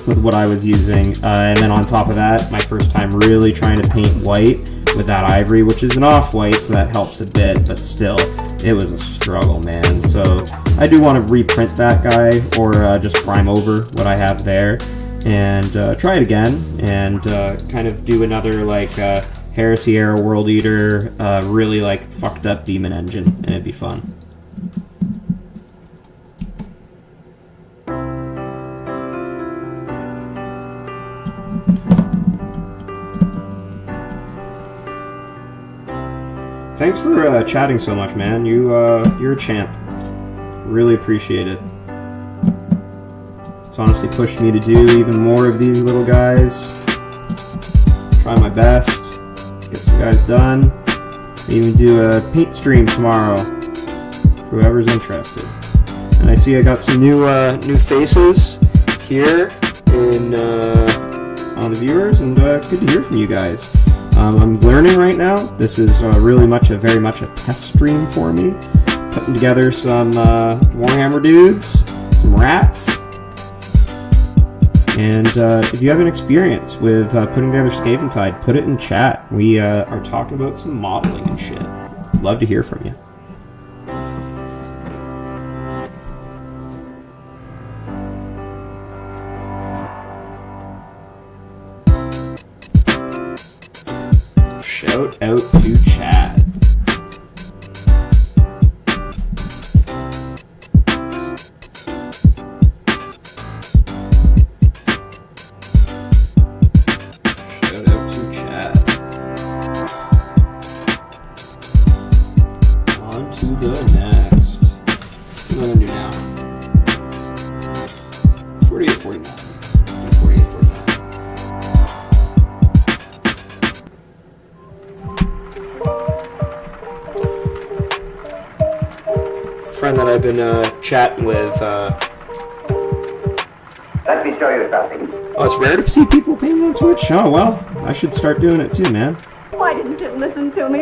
With what I was using, and then on top of that, my first time really trying to paint white with that ivory, which is an off-white, so that helps a bit, but still, it was a struggle, man. So I do want to reprint that guy, or just prime over what I have there, and try it again, and kind of do another like Heresy era World Eater, really like fucked up demon engine, and it'd be fun. Thanks for chatting so much, man. You're a champ. Really appreciate it. It's honestly pushed me to do even more of these little guys. Try my best. Get some guys done. Even do a paint stream tomorrow for whoever's interested. And I see I got some new faces here in on the viewers, and good to hear from you guys. I'm learning right now. This is very much a test stream for me. Putting together some Warhammer dudes, some rats. And if you have an experience with putting together Scaventide, put it in chat. We are talking about some modeling and shit. Love to hear from you. Shout out to Chad. Shout out to Chad. On to the next. What am I gonna do now? 48-49. 48-49. Friend that I've been chatting with. Let me show you something. Oh, it's rare to see people painting on Twitch? Oh, well, I should start doing it too, man. Why didn't you listen to me?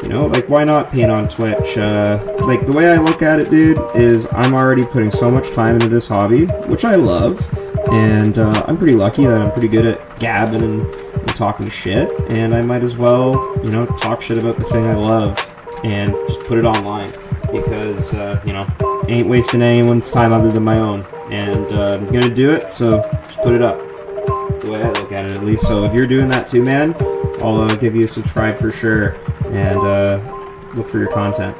You know, like, why not paint on Twitch? Like, the way I look at it, dude, is I'm already putting so much time into this hobby, which I love. And I'm pretty lucky that I'm pretty good at gabbing and talking shit, and I might as well, you know, talk shit about the thing I love and just put it online, because, you know, ain't wasting anyone's time other than my own, and I'm gonna do it, so just put it up. That's the way I look at it, at least. So if you're doing that too, man, I'll give you a subscribe for sure, and look for your content.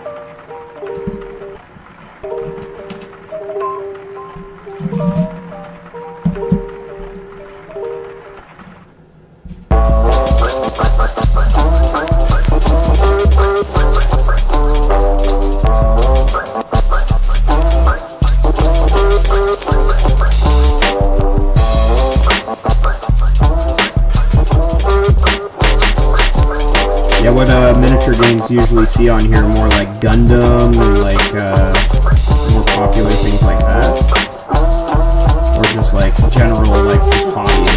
usually see on here more like Gundam and like more popular things like that, or just like general like just hobbies.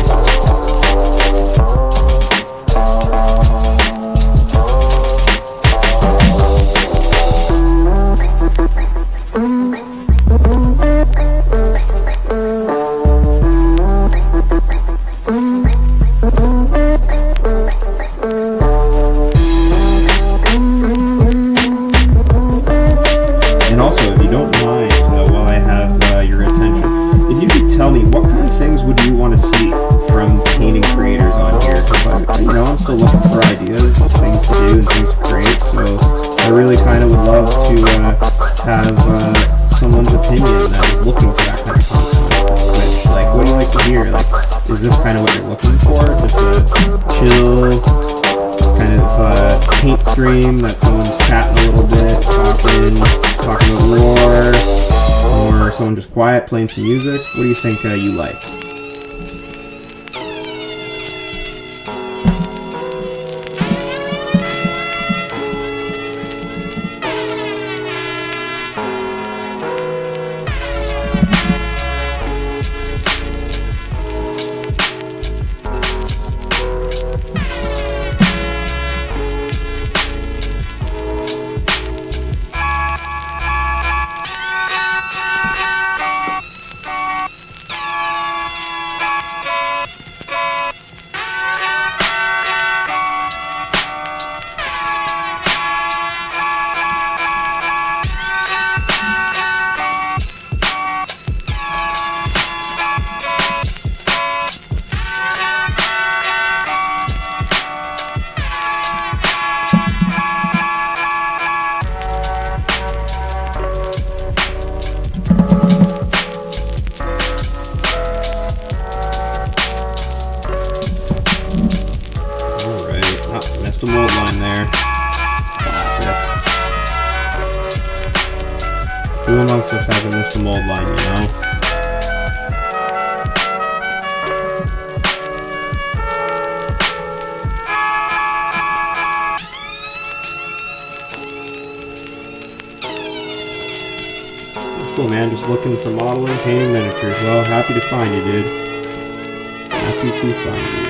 And also, if you don't mind, while I have your attention, if you could tell me what kind of things would you want to see from painting creators on here? Because I'm still looking for ideas of things to do and things to create. So I really kind of would love to have someone's opinion that is looking for that kind of content on Twitch. Like, what do you like to hear? Like, is this kind of what you're looking for? Just a chill kind of paint stream that someone's chatting a little bit, talking about lore, or someone just quiet playing some music? What do you think you like? Missed a mold line there. Classic. Who amongst us hasn't missed a mold line, you know? Cool, man. Just looking for modeling, painting miniatures. Well, happy to find you, dude. Happy to find you.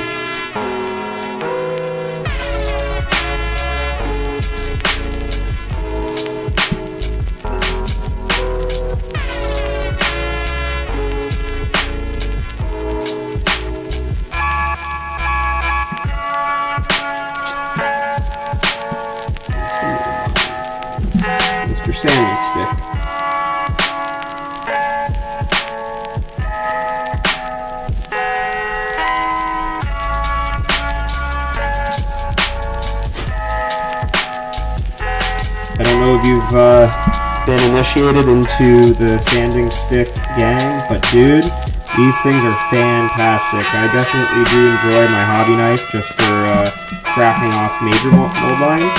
Mr. Sanding Stick. I don't know if you've been initiated into the Sanding Stick gang, but dude, these things are fantastic. I definitely do enjoy my hobby knife just for cracking off major mold lines.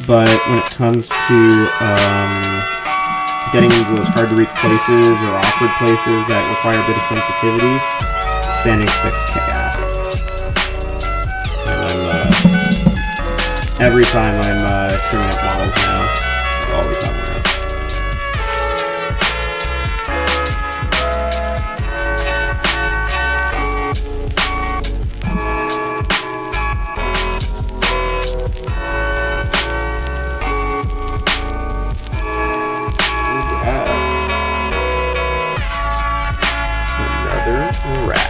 But when it comes to getting into those hard-to-reach places or awkward places that require a bit of sensitivity, Sanding Stick's kick-ass. And every time I'm trimming up models now, I always have one up. Rat.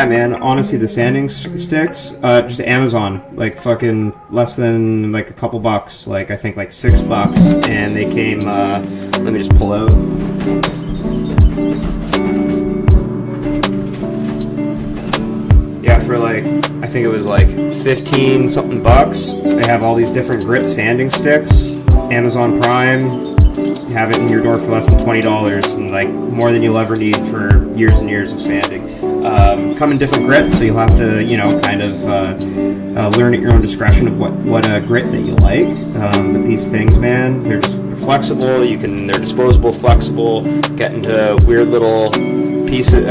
yeah, man, honestly, the sanding sticks, just Amazon, like fucking less than like a couple bucks, like I think like $6, and they came, let me just pull out. Yeah, for like, I think it was like 15 something bucks. They have all these different grit sanding sticks, Amazon Prime. You have it in your door for less than $20, and like more than you'll ever need for years and years of sanding. Come in different grits, so you'll have to, you know, kind of learn at your own discretion of what grit that you like. But these things, man, they're just flexible. They're disposable, flexible. Get into weird little pieces,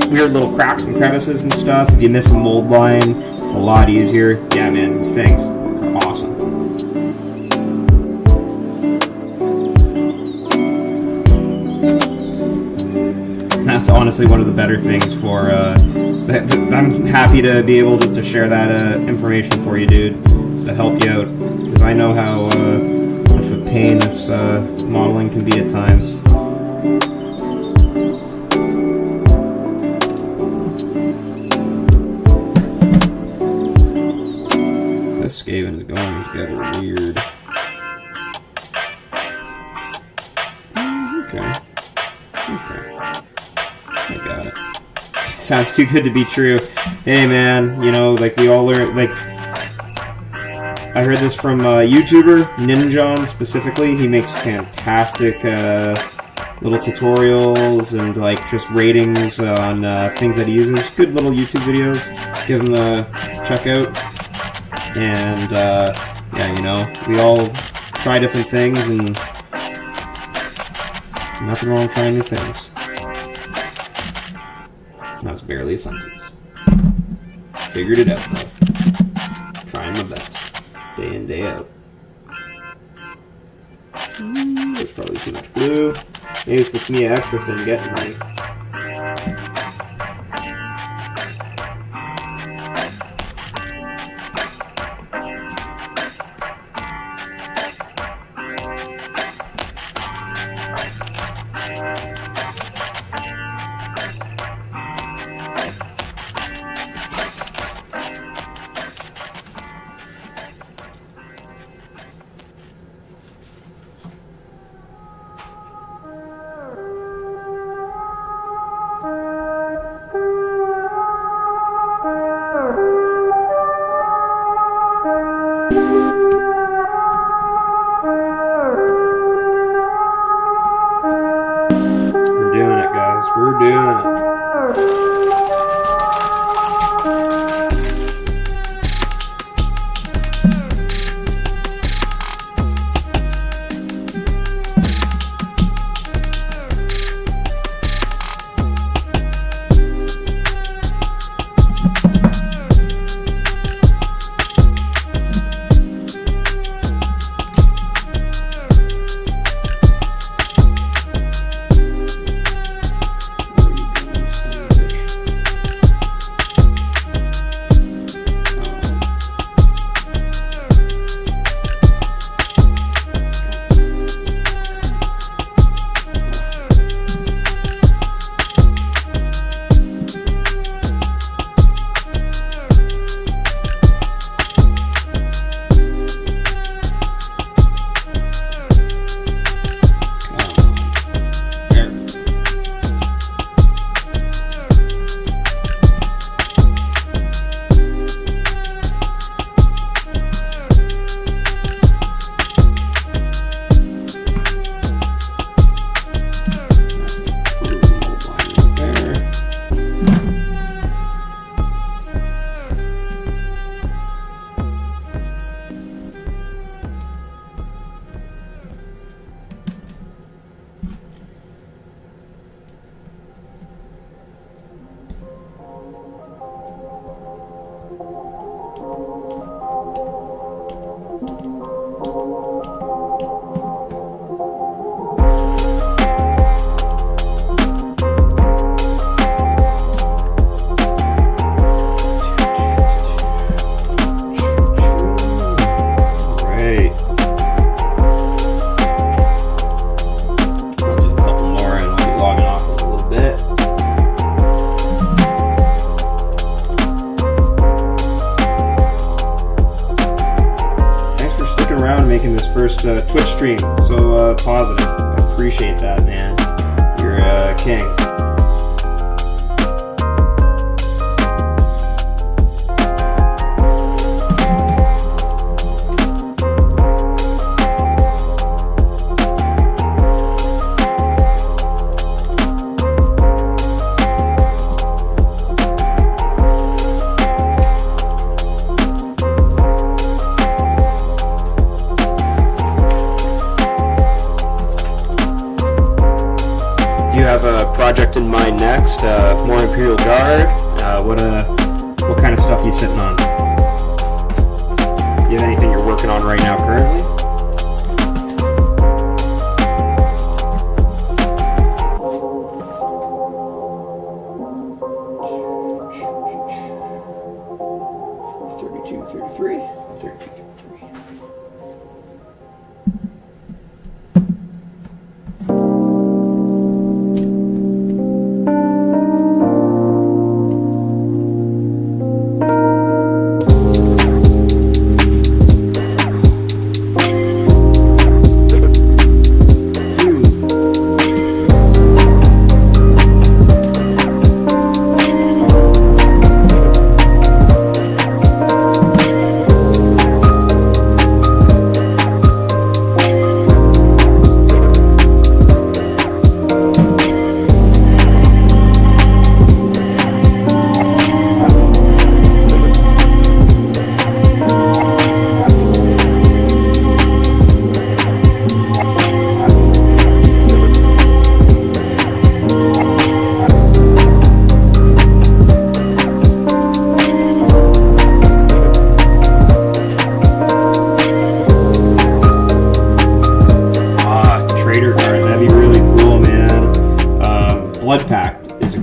weird little cracks and crevices and stuff. If you miss a mold line, it's a lot easier. Yeah, man, these things are awesome. That's honestly one of the better things for, I'm happy to be able just to share that information for you, dude, just to help you out, because I know how much of a pain this modeling can be at times. This scavenge is going together weird. Okay. I got it. Sounds too good to be true. Hey man, you know, like we all learn, like, I heard this from a YouTuber, Ninjon specifically. He makes fantastic little tutorials and like just ratings on things that he uses. Good little YouTube videos. Give him a check out. And yeah, you know, we all try different things, and nothing wrong with trying new things. That was barely a sentence. Figured it out, though. Trying my best. Day in, day out. There's probably too much glue. Maybe it's the Tamiya extra thin getting me. We're doing it. making this first Twitch stream so positive. I appreciate that, man. You're a king. Project in mind next, more Imperial Guard. What kind of stuff are you sitting on? You have anything you're working on right now currently?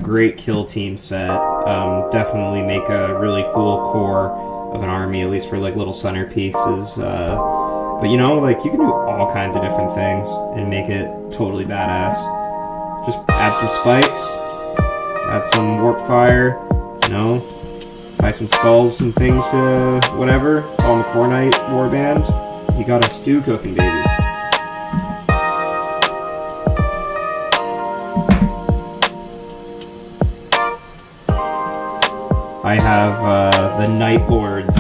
Great kill team set. Definitely make a really cool core of an army, at least for like little centerpieces. But you know, like you can do all kinds of different things and make it totally badass. Just add some spikes, add some warp fire, you know, tie some skulls and things to whatever. Call them the Core Knight warband. You got a stew cooking, baby. I have the Night Lords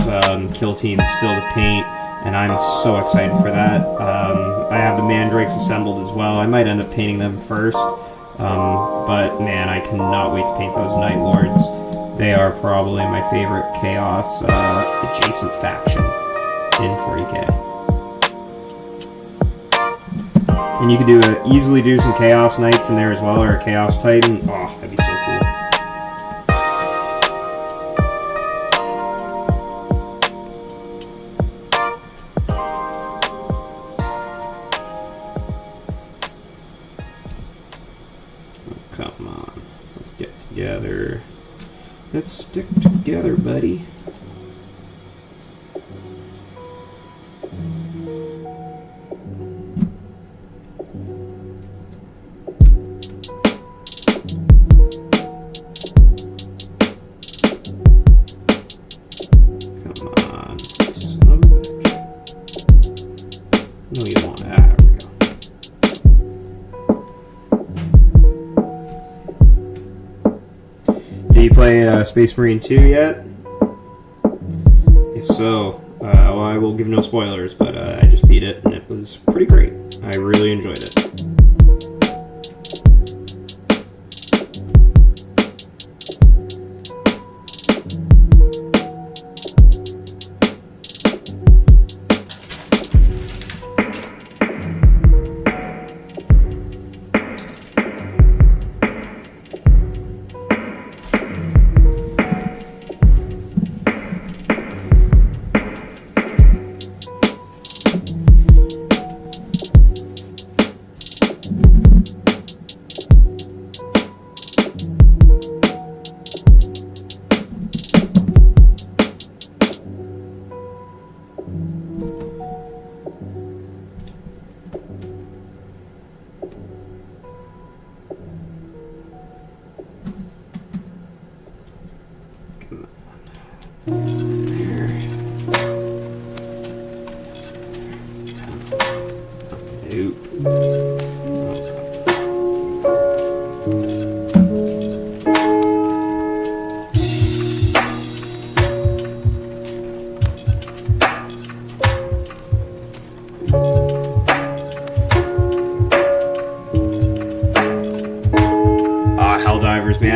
kill team still to paint, and I'm so excited for that. I have the Mandrakes assembled as well. I might end up painting them first, but man, I cannot wait to paint those Night Lords. They are probably my favorite Chaos adjacent faction in 40k. And you could easily do some Chaos Knights in there as well, or a Chaos Titan. Oh, that'd be so cool. Come on, let's get together. Let's stick together, buddy. Come on, son of a bitch. No, you want that. Did you play Space Marine 2 yet? If so, well, I will give no spoilers, but I just beat it and it was pretty great. I really enjoyed it.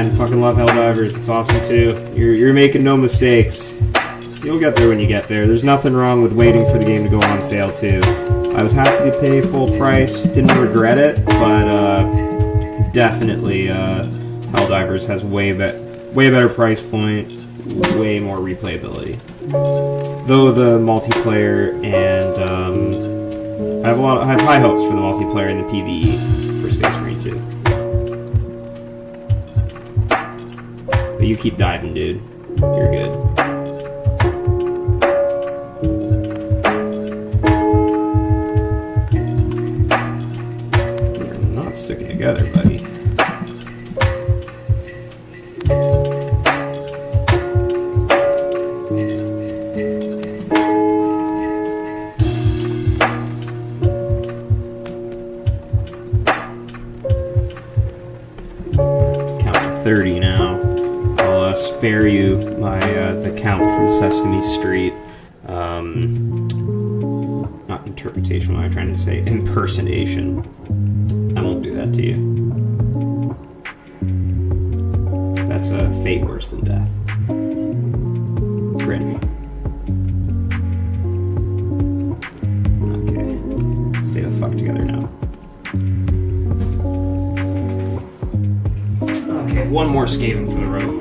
man. Fucking love Helldivers. It's awesome too. You're making no mistakes. You'll get there when you get there. There's nothing wrong with waiting for the game to go on sale too. I was happy to pay full price. Didn't regret it, but definitely Helldivers has way better price point, way more replayability. Though the multiplayer and I have high hopes for the multiplayer and the PvE for Space Marine 2. But you keep diving, dude. You're good. You're not sticking together, buddy. Count to 30 now. I'll spare you my the count from Sesame Street. Not interpretation, what I'm trying to say. Impersonation. I won't do that to you. That's a fate worse than death. Cringe. Okay. Stay the fuck together now. Okay, one more Skaven for the road.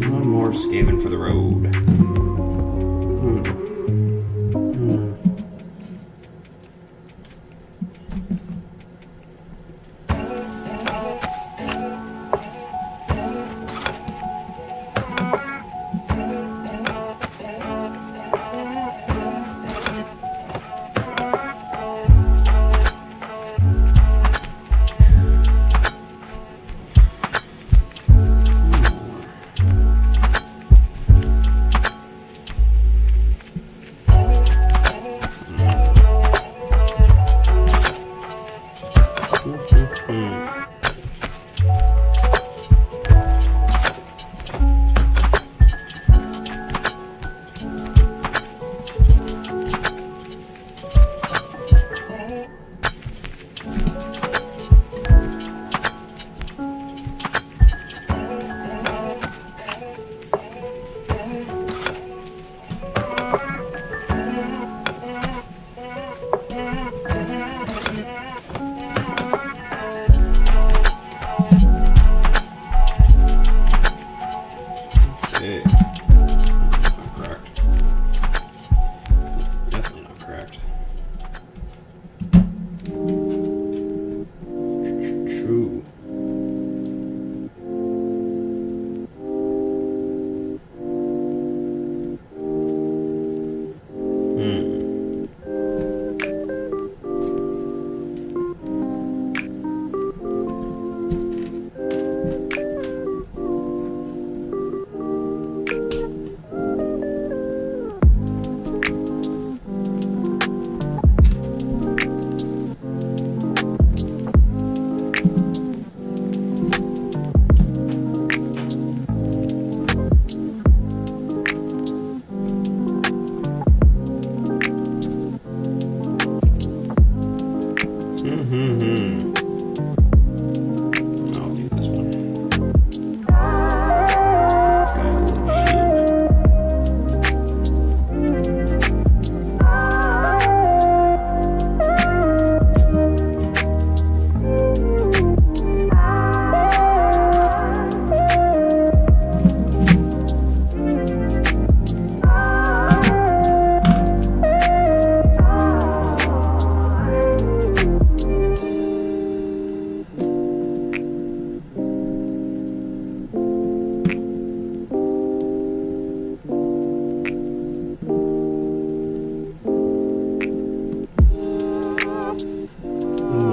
One more Skaven for the road. Okay. That's not correct. That's definitely not correct. True. I'll do this one. This guy has a little shield.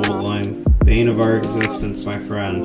Old lines. Bane of our existence, my friend.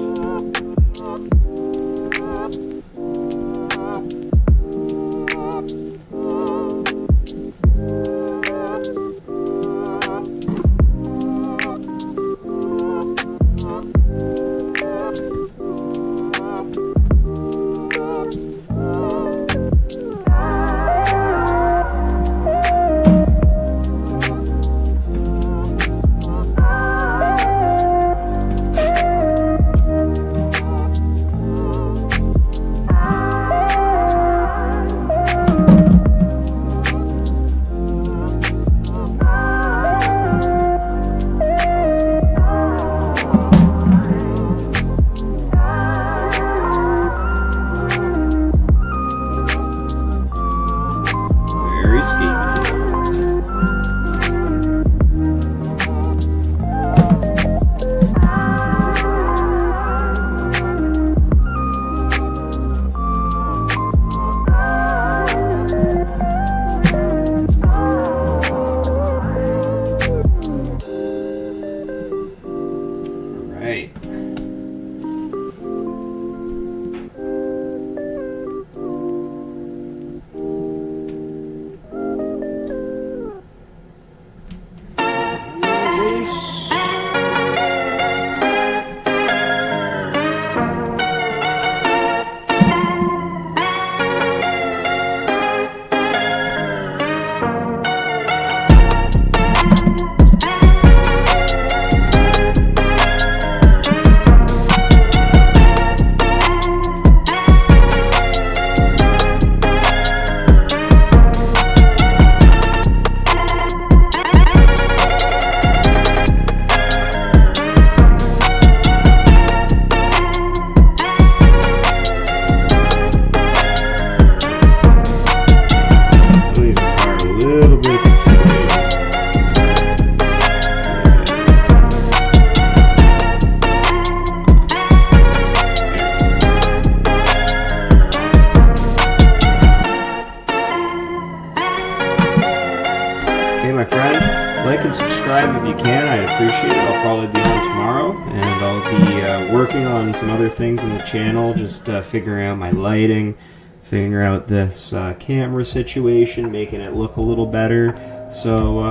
if you can, I'd appreciate it. I'll probably be on tomorrow, and I'll be working on some other things in the channel, just figuring out my lighting, figuring out this camera situation, making it look a little better. So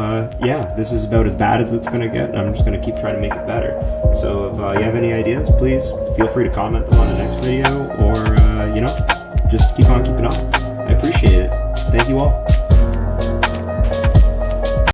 yeah, this is about as bad as it's going to get, and I'm just going to keep trying to make it better. So if you have any ideas, please feel free to comment them on the next video, or you know, just keep on keeping on. I appreciate it. Thank you all.